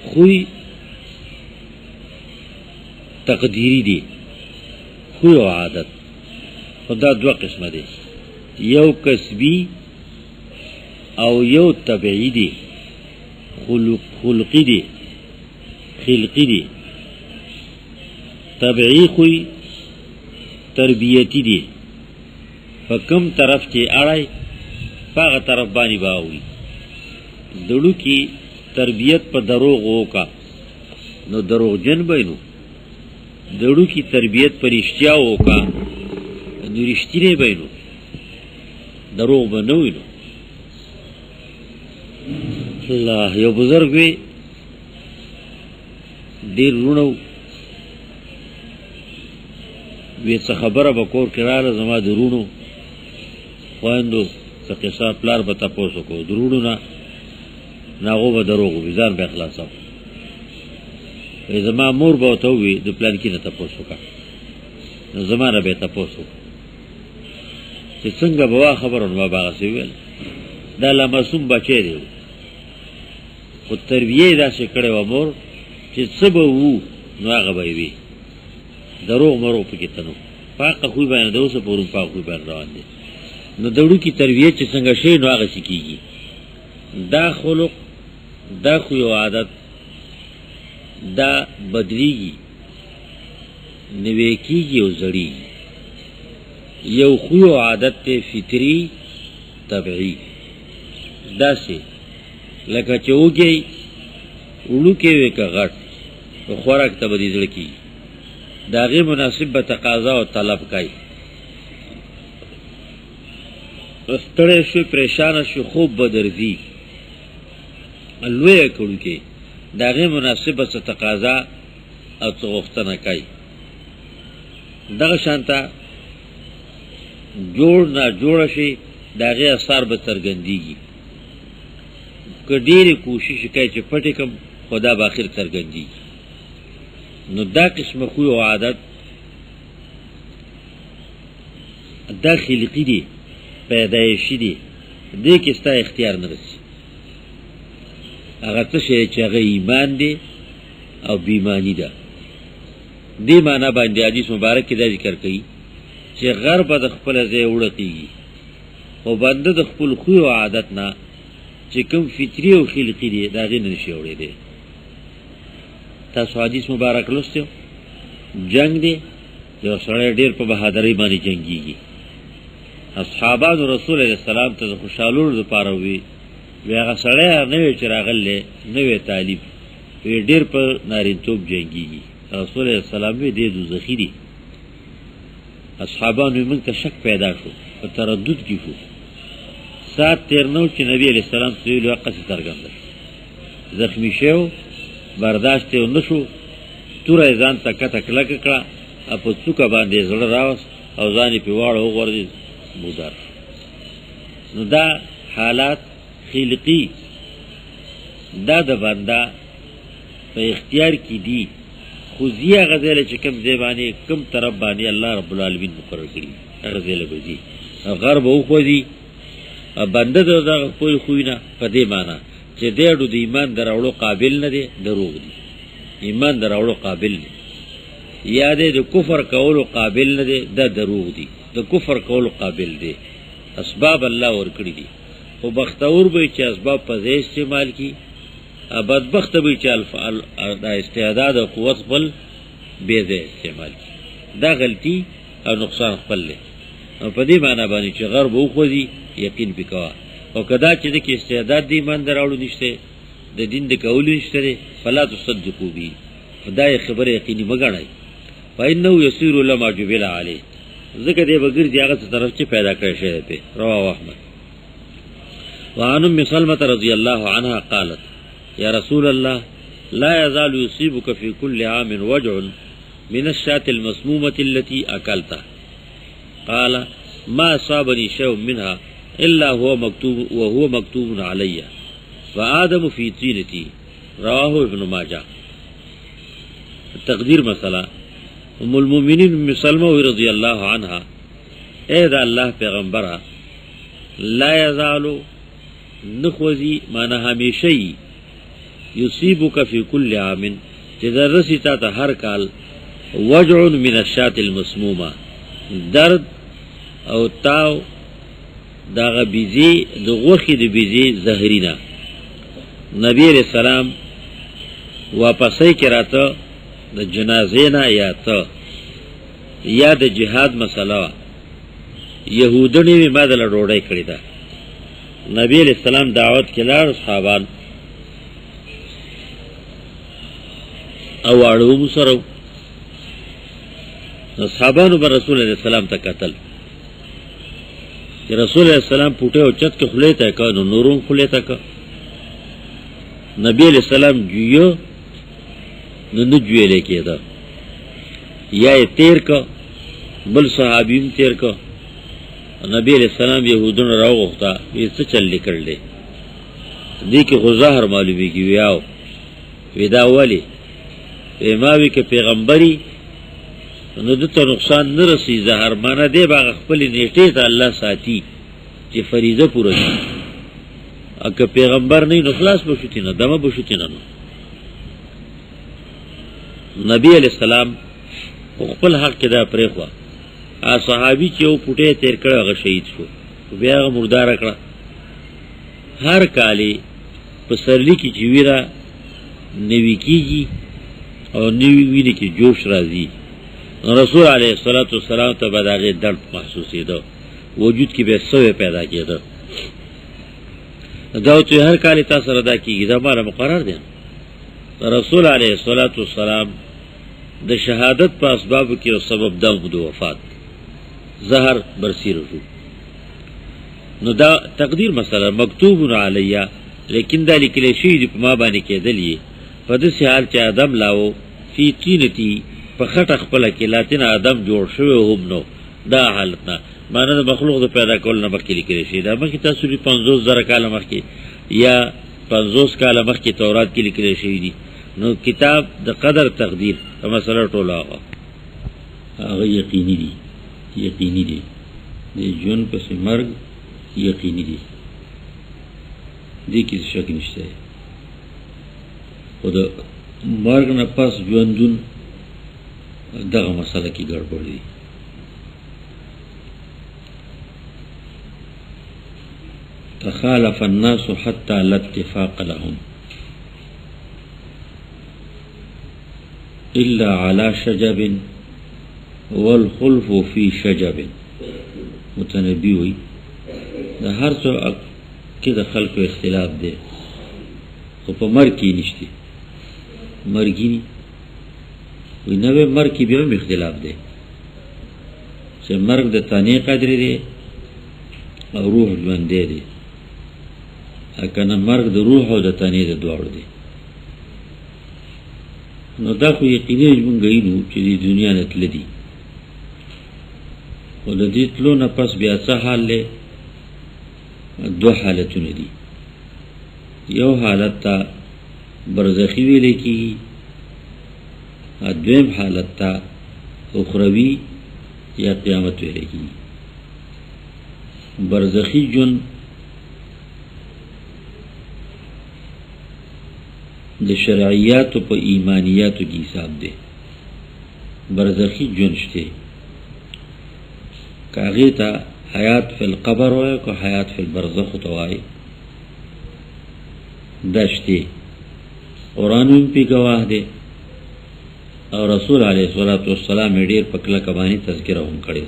خوی تقدیری دی، خوی و عادت خدا دو قسم دی، یو کسبی او یو طبعی دی، خلقی دی خلقی دی. طبعی خوی تربیتی دی، فکم طرف چی اڑائی فاغ طرف بانی باوی. دڑو کی تربیت پا دروغ ہوکا نو دروغ جن بینو، دڑو کی تربیت پر رشتیا ہوکا نو رشتی نے بینو، دروغ بنوی نو. اللہ یو بزرگ وی دیر رونو وی څه خبره بکور کراله زما درونو خویندو څه قصه پلار به تپوسو کو درونو نه ناغو به دروغو بیزار به اخلاصو وی زما مور به ورته ووي د پلان کې نه تپوس وکړه نو زما نه به یې تپوس وکړه چې څنګه به وا خبره نو ما به هغسې وویل دا لا معصوم بچی دی خو تربیه یې داسې کړې وه مور چې څه به وو نو هغه به یې وي دروغ مروغ پکې ته نو پاکه خوی باندې د اوسه پورې پاک خوی باندې روان دی. نو د وړوکي تربیه چې څنګه شی نو هغسې کېږي. دا خلق دا خوی او عادت دا بدلیږي نوی کېږي او زړیږي. یو خوی او عادت ته فطري طبعي داسې لکه چې وږی وړوکی وی که غټ خوراک ته به دې زړه کېږي دا غیر مناسب به تقاضا او طلب کوي. ستړی شو پریشانه شو خوب به درځي لویه کړو کې دا غیر مناسب به څه تقاضا او څه غوښتنه کوي. دغه شانته جوړ نه جوړه شي د هغې اثار به څرګندېږي. که ډېرې کوشش کوي چې پټې کړم خو دا به اخر څرګندېږي. نو دا قسم خوی و عادت دا خلقی دی پیدایشی دی دی که ستا اختیار نرسی. اگر تشه چه اگر ایمان دی او بیمانی دا دی مانا باندی حدیث مبارک که دا ذکر کئی چه غرب دا خپل ازای اوڑقیگی و بنده دا خپل خوی و عادت نا چه کم فطری و خلقی دی دا غی ننشی اوڑی دی. تاسو حدیث مبارک لستیو جنگ دی یو سړی ډیر په بهادرۍ باندې جنگیږي. اصحابانو رسول علیه السلام ته د خوشحالولو دپاره وي وی هغه سړی نوی چې راغلی نوی تعلیم وی ډیر په نارینتوب جنگیږي. رسول علیه السلام وی دی دوزخي دی. اصحابانو موږ ته شک پیدا شو په تردد کې شو. ساعت تیر نو چې نبی علیه السلام ته ویلي هغسې څرګنده زخمی شو برداشت یې نشو توره یې ځان ته کته کلکه کړه او په څوکه باندې یې زړه راوست او ځان یې پې واړه وغورځېد مردار شو. نو دا حالات خلقي دا د بنده په اختیار کې دي خو ځي هغه ځای له چې کوم ځای باندې کوم طرف باندې الله رب العالمین مقرر کړي هغه ځای له به ځي غر به وخوځي. بنده د دغه خپل خوی نه په دې معنا چې دی اډو د ایمان د راوړو قابل نه دی دروغ دی. ایمان د راوړو قابل دی یا دی د کفر کولو قابل نه دی دا دروغ دی. د کفر کولو قابل دی اسباب الله ورکړي دي خو بختور به چې اسباب په ځای استعمال کړي بدبخته به چې د استعداد او قوت خپل بې ځای استعمال کړي. دا غلطي او نقصان خپل دی. او په دې معنا باندې چې غر به وخوځي یقین پې کوه او که دا چې د کې استعداد د ایمان د راوړو نشته د دین د کولو نشته دی فلا تصدقو بي دا یې خبره یقیني مه ګڼئ. فانه یصیر لما جبل علیه ځکه دی به ګرځي هغه څه طرف چې پیدا کړی شوی پې. رواه احمد. وعن ام سلمة رضی الله عنها قالت یا رسول الله لا يزال يصيبك في كل عام وجع من الشاة المسمومة التي أكلتها قال ما أصابني شيء منها إلا وهو مكتوب علي وآدم في طينتي. رواه ابن ماجه. تقدیر مسئلہ ام المؤمنین سلمہ رضی اللہ عنہ اے دا اللہ پیغمبرہ لا یزالو نخوزی مانا ہمیشہی یصیبک فی کل عام تیزا رسی تا تا ہر کال وجع من الشات المسمومہ درد او تاو داغ بیزی دا غوخی دا بیزی زہرینا نبی علیہ السلام واپسی کراتا دا جنازینا یا تا یا دا جہاد مسئلہ یہودنی میں مادل روڑائی کری دا نبی علیہ السلام دعوت کلار صحابان او اڑو مسرو صحابانو بر رسول علیہ السلام تا قتل کہ رسول علیہ السلام پوٹے او چت کے خلیتا کا نو نورون خلیتا کا نبی علیہ السلام جویو نو نجوی لے کے دا یا تیر کا بل صحابیم تیر کا نبی علیہ السلام یہودن راو گفتا یہ سے چل لکر لے دی کہ غظاہر معلومی کی ویاو ویدا والی اماوی کے پیغمبری ندتا نقصان نرسی زہر مانا دے باغ خپلی نیٹے تا اللہ ساتی چی فریضہ پورا دی اکا پیغمبر نہیں نخلاص بشوتی نا دم بشوتی نا نبی علیہ السلام خپل حق کے دا پریخوا صحابی چی او پوٹے تیر کڑا اگا شہید شو بیاغ مردار کڑا ہر کالی پسرلی کی چیویرہ نوی کی جی اور نوی وینی کی جوش رازی رسول علیہ السلام تا بداغی درد محسوسی دا وجود کی بے سوے پیدا کیا دا داو تو ہر کالی تاثر ادا کی گی دا مارا مقرر دیا رسول علیہ السلام دا شہادت پا اسباب کی و سبب دم دو وفات زہر برسی رجوع نو دا تقدیر مسئلہ مکتوب علیہ لیکن دا لکلے شید پا ما بانی کے دلیے پا دسی حال چا آدم لاو فی تینتی پا خط اخپلا کی لاتین آدم جوڑ شوے هم نو دا حالتنا مانا دا مخلوق دا پیدا کولنا مخی لکلے شید مخی تاسولی 50,000 کالا مخی یا 50 کالا مخی تورات کی لکلے شیدی نو کتاب دا قدر تقدیر دا مسئلہ ٹولا آغا یقینی دی دی جون پس مرگ یقینی دی کسی شک نشتا ہے خود مرگ نا پس جوندون دغه مسئلہ کی گڑبڑ دی تخالف الناس حتى لا اتفاق لهم الا على شجب والخلف في شجب متنبی ہوئی دا ہر سو کی دا خلق و اختلاف دے خب مرگ کی نشتی مرگی نی وی نوے مرگ کی بیوم اختلاف دے سے مرگ دا تانی قدر دے اور روح جوان دے اکانا مرگ دا روح و دا تانی دا دوار دے نو دا خو یقینی جمون گئی نو چی دی دنیا نتل دی و دا دیتلو نا پس بیا سا حال لے دو حالتو ندی یو حالت تا برزخی ویلے کی دویم حالت تا اخروی یا قیامت ویلے کی برزخی جن د شرعیات پا ایمانیات کی حساب دے برزخی جن شتے کاغی تا حیات فی القبر ہوئے کو حیات فی البرزخ توائے دشتے قرآن پی گواہ دے اور رسول علیہ السلام دیر پکلا کبانی تذکرہ ہم کردے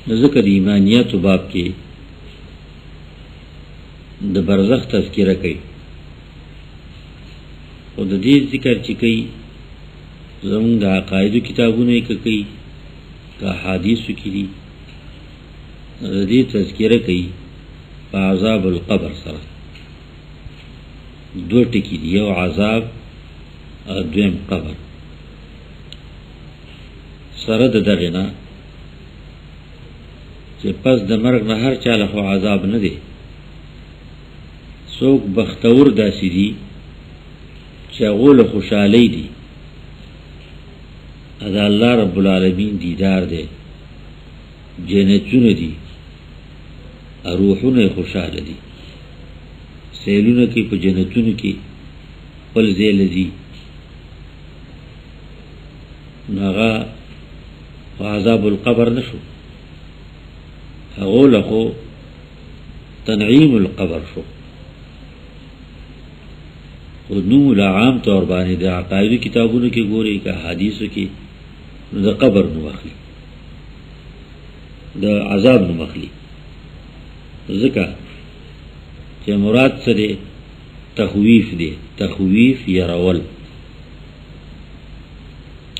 دا ذکر ایمانیات باب کے دا برزخ تذکرہ کئی اور دا دیر ذکر چکی زمون دا عقائد کتابوں نے کئی کا حادیث کی دی دا دیر تذکرہ کئی پا عذاب القبر سر دو ٹکی دی یو عذاب اور دویم قبر سرد دغنا چه پس د مرگ نه هر چاله خو عذاب نه دی سوک بختور داسی دی چه چاغول خوشحالی دی ادا اللہ رب العالمین دیدار دے جنتون دی روحون خوشحال دی سیلون کی پا جنتون کی پل زیل دی ناغا عذاب القبر نشو اغول اخو تنعیم القبر شو خود نوم عام طور بانی دا عقائدو کتابونو کی گوری کا حدیثو کی دا قبر نو مخلی دا عذاب نو مخلی ذکا چه مراد سا دے تخویف یرول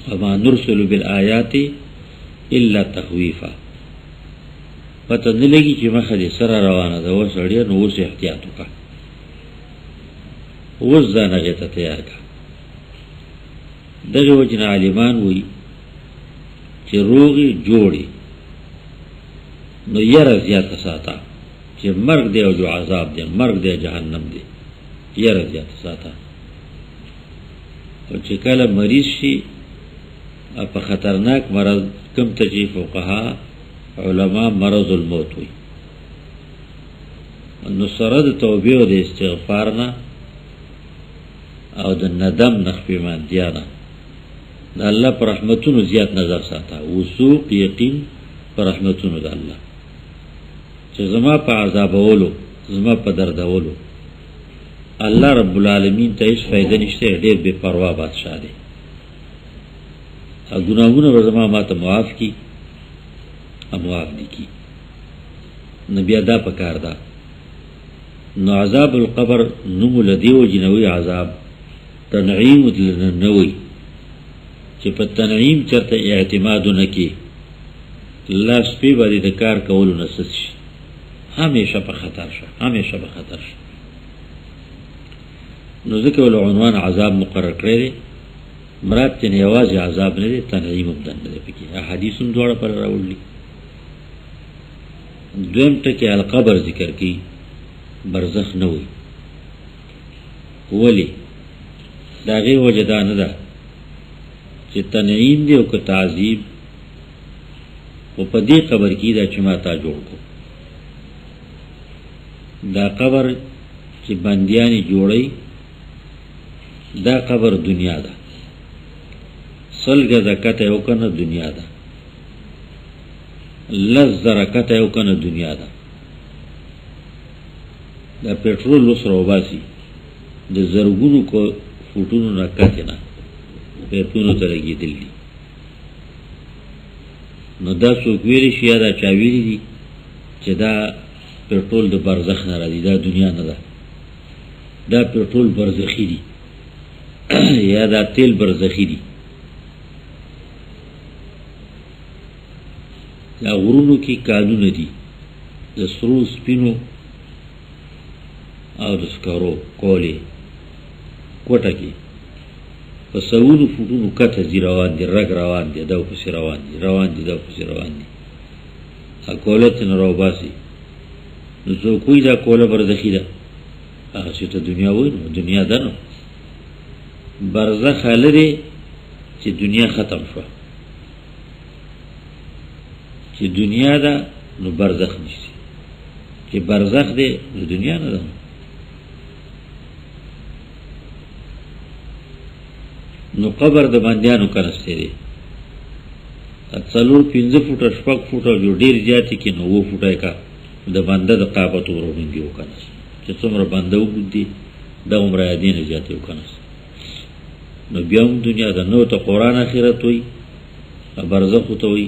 وما نرسل بالآیات الا تخویفا پتہ نلگی چی مخدی سر روانہ دا وہ سڑیا نو اس احتیاطو کا وز زانغی تا تیار کا دغی وجن عالمان ہوئی چی روغی جوڑی نو یر زیادہ ساتا چی مرگ دے و جو عذاب دے مرگ دے جہنم دے یر زیادہ ساتا و چی کل مریض شی اپا خطرناک مرض کم تجی فقہا علماء مرض الموت ہوئی نو سرد توبیو دے استغفارنا او د ندم نخفی من دیانا دا اللہ پر رحمتونو زیاد نظر ساتا وسوق یقین پر رحمتونو دا اللہ چه زما پا عذاب اولو زما پا درد اولو اللہ رب العالمین تا اس فائدہ نشتے دیر بے پروا بادشاہ دے گناہونا و زما ما تا معاف کی معاف دی کی نبی ادا پکار دا نو عذاب القبر نمو لدیو جنوی عذاب تنعیم نوی چی پا تنعیم چرتا اعتمادو نکی اللہ سپی با دی دکار کولو نسس شی ہمیشہ پا خطر شا نو ذکر عنوان عذاب مقرر کرده مراد تین یواز عذاب نده تنعیم امدن نده پکی احادیثم دوڑا پر راولی دویم تکی القبر ذکر کی برزخ نوی ولی داغی وجدان دا چی تنعیم دے و که تعذیب و پا دی قبر کی دا چما تا جوڑ کو دا قبر چی بندیانی جوڑی دا قبر دنیا دا سلگ زکت اوکن دنیا دا لز زرکت اوکن دنیا دا دا پیٹرول اس روباسی دا زرگونو کو فوٹونو نکاتی نا پیپونو تلگی دلی نو دا سوکویری شیا دا چاویری دی چه دا پیٹرول دا برزخ نرا دی دا دنیا ندا دا پیٹرول برزخی دی یا دا تیل برزخی دی دا غرونو کی کانون دی دا سرو سپینو او دا سکارو کولی کوٹا کی پس سوونو فوٹونو کتا زی روان دی رگ روان دی داو پسی روان دی داو پسی روان دی کولت نراو باسی نو سو کوئی دا کولا برزخی دا آخر سیتا دنیا ہوئی نو دنیا دا نو برزخ لده چی دنیا ختم شو چی دنیا دا نو برزخ نیسی چی برزخ ده نو دنیا ندا نو قبر د باندیانو کنسته دی څلور 15 فوټه شپږ فوټه جو ډیر زیاتی کې نو 2 فوټه کا د بنده د قابت ورونګي وکنس چې څومره بنده وګدي د عمر یادین زیاتی وکنس نو بیا هم دنیا د نو ته قران اخرت وي برزخ ته وي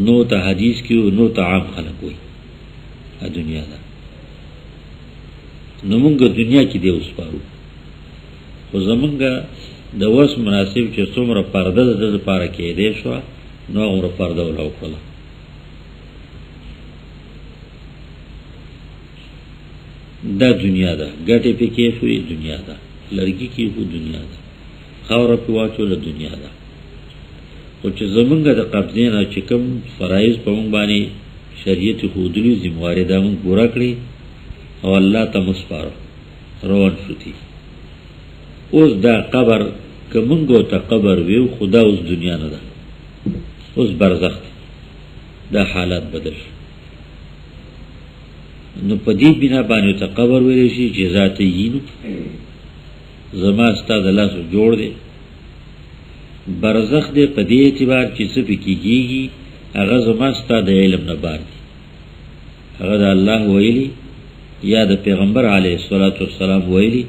نو ته حدیث کې نو ته عام خلق وي ا دنیا دا نو موږ دنیا کې دی اوس پارو خو زمونږ د وس مناسب چې څومره پرده د لپاره کې دی شو نو عمر پرده ولا وکړه دا دنیا دا ګټه په کې شوې دنیا دا لړکی کې په دنیا دا خاور په واچو له دنیا دا او چې زمونږ د قبضې نه چې کوم فرایض په مونږ باندې شریعت خودلی ذمہواری دا مونږ پورا کړی او الله ته مسپارو روان شو اوس دا قبر که منگو تا قبر ویو خدا اوس دنیا ندا، اوس برزخ دا حالات بدل شو. نو پا دی بنا بانیو تا قبر ویلشی چی ذات یینو زما ستا دا لاسو جوڑ دے. برزخ دے پا دی اعتبار چی سپی کی گیگی اغا زما ستا دا علم نبار دی، اغا دا اللہ ویلی یا دا پیغمبر علیہ السلام ویلی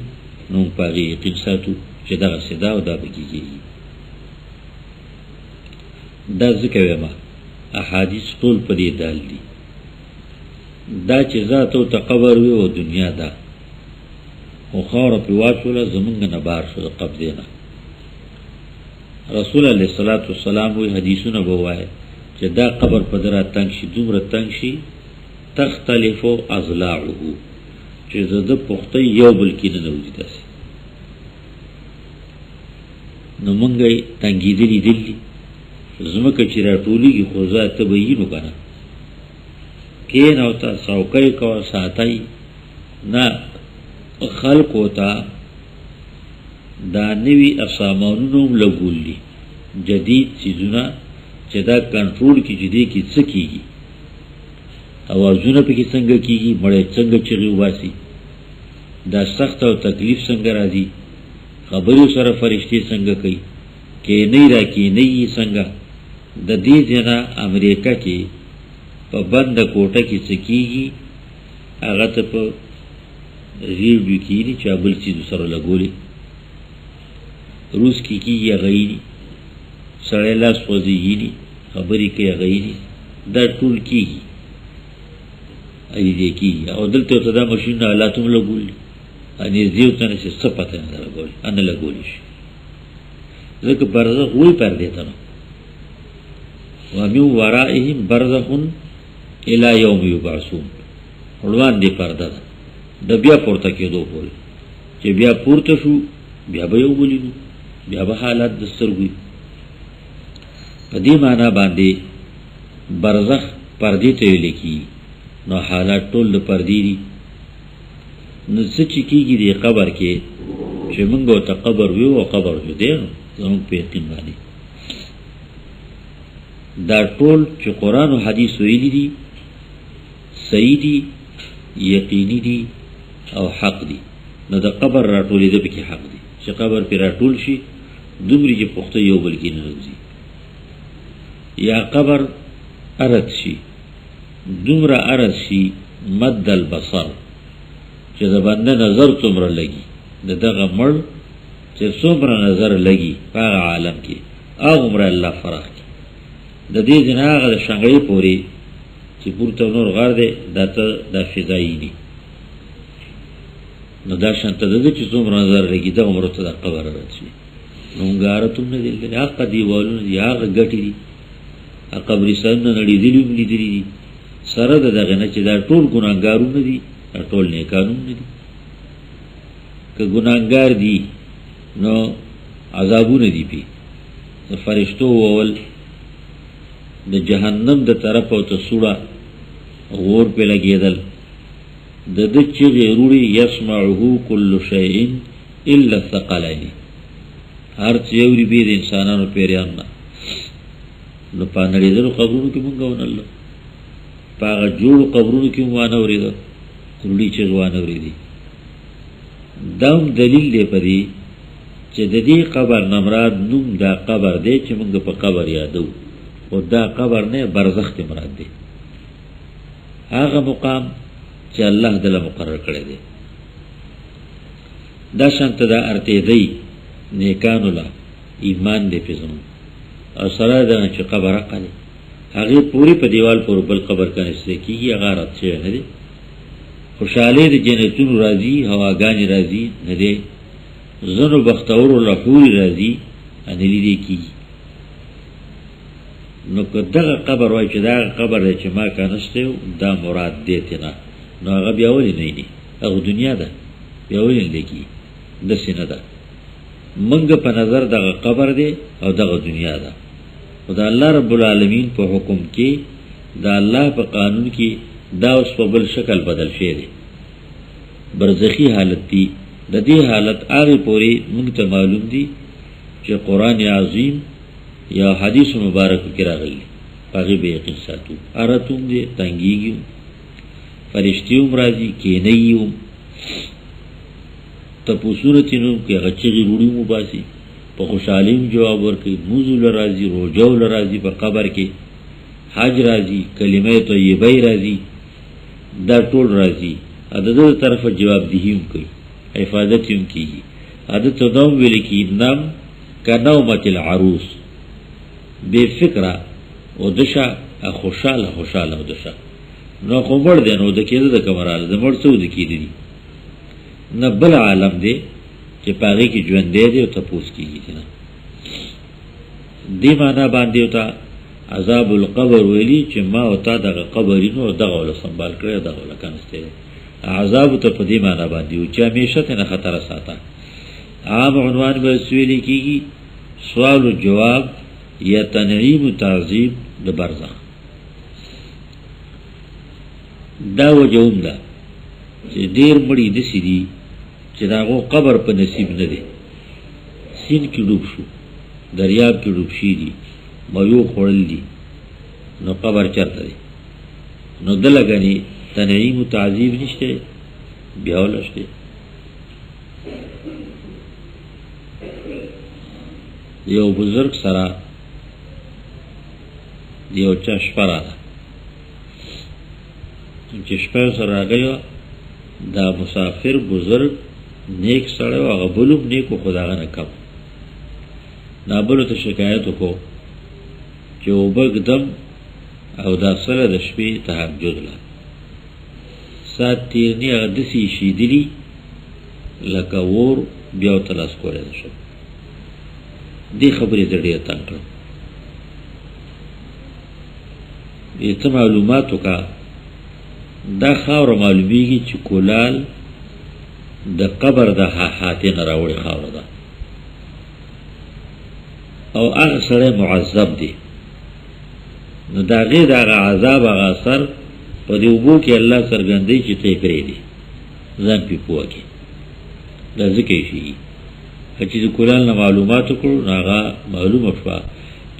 نو پاگی یقین ساتو چی دا صدا و دا بکی گیگی. دا ذکر ویما احادیث طول پا دی دال دی دا چی ذاتو تا قبر وی و دنیا دا و خور پی واشولا زمنگ نبار شو دا قبضینا. رسول علیہ السلام وی حدیثو نبوائے چی دا قبر پدرا تنگ شی دومر تنگ شی تختلفو اضلاعو چی زده پخته یو بلکی ننوزی داسی. نو منگی تنگی دلی دلی زمکا چی را طولی کی خوزا تبینو کنا کین ہوتا سوکای کو ساتای نا خلق ہوتا دا نوی اسامانونو لگول لی جدید چیزونا چی دا کنٹرول کی جدی کی سکی گی آوازونا پی کی سنگ کی گی مڑے سنگ چغیو باسی دا سخت و تکلیف سنگ را دی خبریو سر فرشتی سنگ کئی کہ نئی را کی نئی سنگا دا دی جنا امریکہ کی پا بند کوٹا کی سکیگی آغا تا پا ریڈیو کینی چا بل چیزو سر لگولی روس کی اغیینی سڑی لاس وزیگینی خبری کی اغیینی دا طول کیگی ایدی کیگی او دلتا تا دا مشین آلاتم لگولی انیزیو تا نسی سپتا نا لگولی انا لگولیش ذکر برزخ وی پر دیتا نا وَمِن وَرَائِهِمْ بَرْزَخٌ الى یوم یبعثون علوان دی پرده ده د بیا پورته کېدو پورې چې بیا پورته شو بیا به یو بولینو بیا به حالات د سترګوي په دې معنا باندې برزخ پردې ته ویل کېږي. نو حالات ټول د پردې دي. نو څه چې کېږي د قبر کې چې موږ ورته قبر ویو او قبر جو دی نو زموږ په یقین باندې دا ټول چې قرآن و حدیث ویلي دي صحیح دی یقینی دی او حق دی. نو دا قبر را ټولی ده پکی حق دی چې قبر پی را ټول شي دومری چې پخته یو بلکی ننوزی یا قبر ارد شي دومره ارد شي مد البصر چې دا بنده نظر تمره لگی دا دغه مر چې څومره نظر لگی پاغ عالم کی آغمره اللہ فرق کی دا دی جناغ دا شنگئی پوری چی پورتا نور غار دے دا فضائی دی. نو دا شانتا دا چی زوم نظر رگی دا عمرتا دا قبر رد شی نو انگارتون ندل دلی آقا دیوالون دی آقا گٹی دی قبرستان نڑی دلیوم لی دلی دی سر دا غنا چی دا طول گناهگارون دی دا طول نیکانون دی که گناهگار دی نو عذابون دی پی فرشتو اول د جهنم د طرف او ته سوړه غور په لګیدل د د چې غیروري يسمعه كل شيء الا الثقلين هر څه یوري به د انسانانو پیریان نه نو پانړي درو قبرونو کې مونږ ونل پاغه جوړ قبرونو کې وانه ورید کړي چې وانه ورید دام دلیل دی پدې چې د دې قبر نمراد نوم دا قبر دی چې مونږ په قبر یادو او دا قبر نه برزخ ته مراد دی هغه مقام چې الله تعالی مقرر کړی دی. دا شانت دا ارته دی نیکانو لا ایمان دی پزم او سره دا چې قبر قلی هغه پوری په دیوال پر بل قبر کنه سکی هغه رات شي نه دی خوشاله دی جنتون راضی هواګانی راضی نه دی زنو بختور او لحور راضی ان لیدي کی نو که دغه قبر وای چې دا قبر دی چې ما کنهسته دا مراد دی تینا نو هغه بیا ولې نه دی هغه دنیا ده بیا ولې لګي د سینه ده منګ په نظر دغه قبر دی او دغه دنیا ده او دا الله رب العالمین په حکم کې دا الله په قانون کې دا اوس په بل شکل بدل شي دی برزخی حالت دی د دې حالت هغه پوری موږ ته معلوم دي چې قرآن عظیم یا حدیث مبارک کې راغلی هغه به یقین ساتو اراتوم دې تنګیږي فرشتيوم راځي کې نه یو ته په صورتینو کې غچغي وړي مو باسي په خوشالیم جواب ورکړي موزل راځي روجو راځي په قبر کې حج راځي کلمه طیبه راځي دا ټول راځي عدد طرف جواب دیهم کوي حفاظت یم کیږي عدد تدوم ویل کی نام کنومت العروس بے فکرہ او دشا خوشاله او دشا نو خبر دی نو د کېده د کمرال د مړ څو د کېدی نه بل عالم دی چې پاره کې ژوند دی او تاسو کېږي نه دی معنا باندې وتا عذاب القبر ویلی چې ما او تا دغه قبرینو دغه ول سنبال کړی دغه ول کنسته عذاب ته په دې معنا باندې او چې همیشه ته خطر ساته عام عنوان به سویل کیږي سوال او جواب یا تنعیم و تعظیم د برزخ دا وجوم ده چې ډیر مړی د سړي چې داغه قبر په نصیب نه دی سین کې ډوب شو دریاب کې ډوب شي دي مایو خورل دي نو قبر چرته دی نو دلګنی تنعیم و تعظیم نشته بیا ولشته یو بزرگ سره یو چا شپه راغله چې شپه سره راغله دا مسافر بزرگ نیک سره هغه بلوم نیکو خداغه نه کم نابلو ته شکایت وکړو چې وبګدم او دا سره د شپې تهجد لا سات تیرنی هغه دسی شي دلی لکه ور بیا تلاس کوله شو دی خبرې زړې تنګ کړ ایته معلوماتو کا دا خاور معلومیږي چې کولال د قبر د حاتین راوړي خاور ده او هغه سره معذب دی نو دا غیر هغه عذاب هغه اثر په دې وبو کې الله سرګندې چې ته کړې دي ځان په پوهه دا ځکه شي چې د کولال نه معلومات کړو هغه معلومه شوه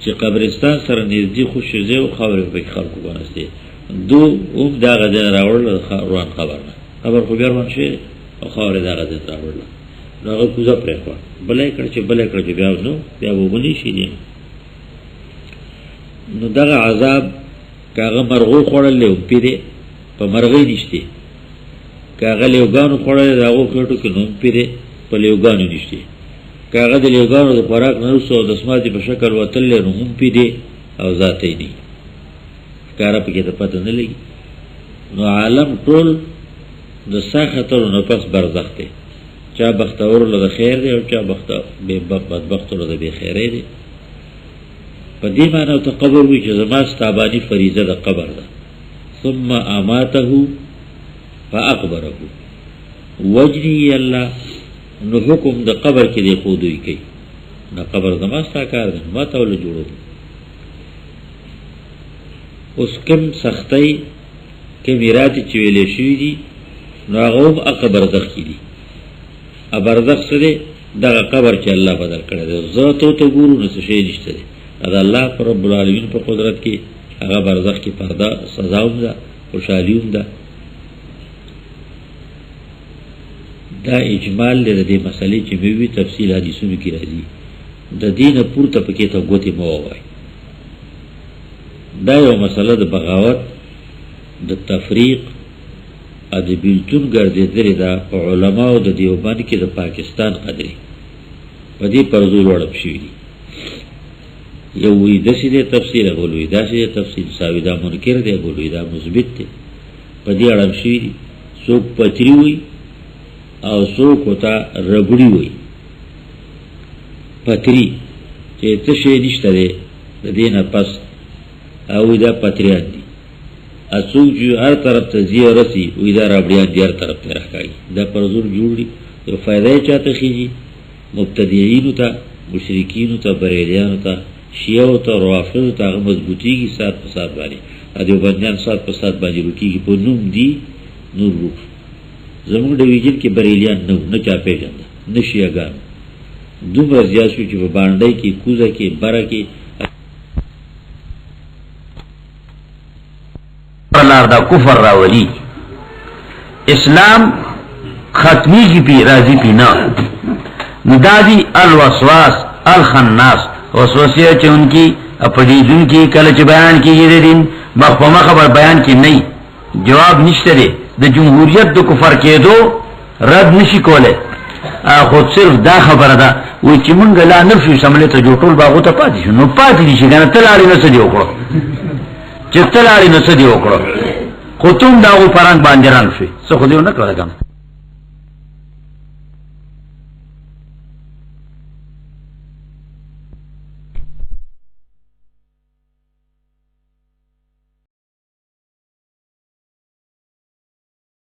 چې قبرستان سره نږدې خوشیزه او خاور په خلکو ونسته دو اوم دا غځه راوړل روان خبر خو بیا روان شي او خاور دا غځه راوړل نو هغه کوزه پرې کړ بلې کړ چې بیا نو بیا وګونی شي دي نو دا عذاب کاغه مرغو خړل له پیری په مرغې نشته کاغه له وګانو خړل راغو کټو کې نو پیری په له وګانو نشته کاغه د لګانو د خوراک نه وسو د سماعتي په شکل وتل نو هم پی دی او ذاتي دی کاره په کې ته پته نه لګي نو عالم ټول د ساختو نه پس برزخ دی چا بختور له خیر دی او چا بخت به بدبخت له به خیر دی په دې معنی ته قبر وی چې زما ستابانی فریضه د قبر ده ثم اماته فاقبره وجنی الله نو حکم د قبر کې دی خودوي کوي دا قبر زماستا کار دی ما ته ول جوړو اوس کوم سختي کې میراث چې ویلې شوې دي نو هغه قبر ذخی دي ابرزخ سره دا قبر چې الله بدل کړی دی ذات ته ګورو نو څه شي نشته دی دا الله رب العالمین په قدرت کې هغه برزخ کې پردا سزا هم ده خوشالي هم ده دا اجمال له دې مسلې چې به وی تفصیل حدیثونو کې راځي د دین پورته پکې ته غوتی مو وای دا یو مسله د بغاوت د تفریق ا د بیلتون ګرځېدل دا علماء د دیوبند کې د پاکستان قدرې په دې پرزور وړب شي یو وی د سې تفسیر غولوي دا سې تفسیر ساویدا منکر دی غولوي دا مثبت دی په دې اړه شي څوک پتری وي او څوک وتا ربړی وي پتری چې څه شي نشته دی د دینه پس او دا پتریان دي اسوق جو هر طرف ته زیارتي وې دا ربړیان دي هر طرف ته راکاږي دا پرزور جوړي یو فائدې چاته خيږي مبتدیین ته مشرکین ته بریلیان ته شیعو ته روافض ته مضبوطیږي سات په سات باندې ا دې باندې سات په سات باندې رکیږي په نوم دي نور روح زموږ ډیویژن کې بریلیان نه چا پیژنده نه شیعهګان دومره زیات شو چې په بانډۍ کې کوزه کې بره کې لار دا کفر راولی اسلام ختمی کی پی راضی پی نا ندادی الوسواس الخناس وسوسیہ چ ان کی اپنی دن کی کلچ بیان کی یہ دن مخفوما خبر بیان کی نہیں جواب نشتے دے دا جمہوریت دو کفر کے دو رد نشی کولے خود صرف دا خبر دا وی چی منگا لا نفشو سملے تا جو طول باغو تا پاتی شو نو پاتی دیشی گانا تلالی نسدی اکڑو چی تلالی نسدی اکڑو خود تم داغو پرانگ باندران شوی سو خودیو نکلا دا کام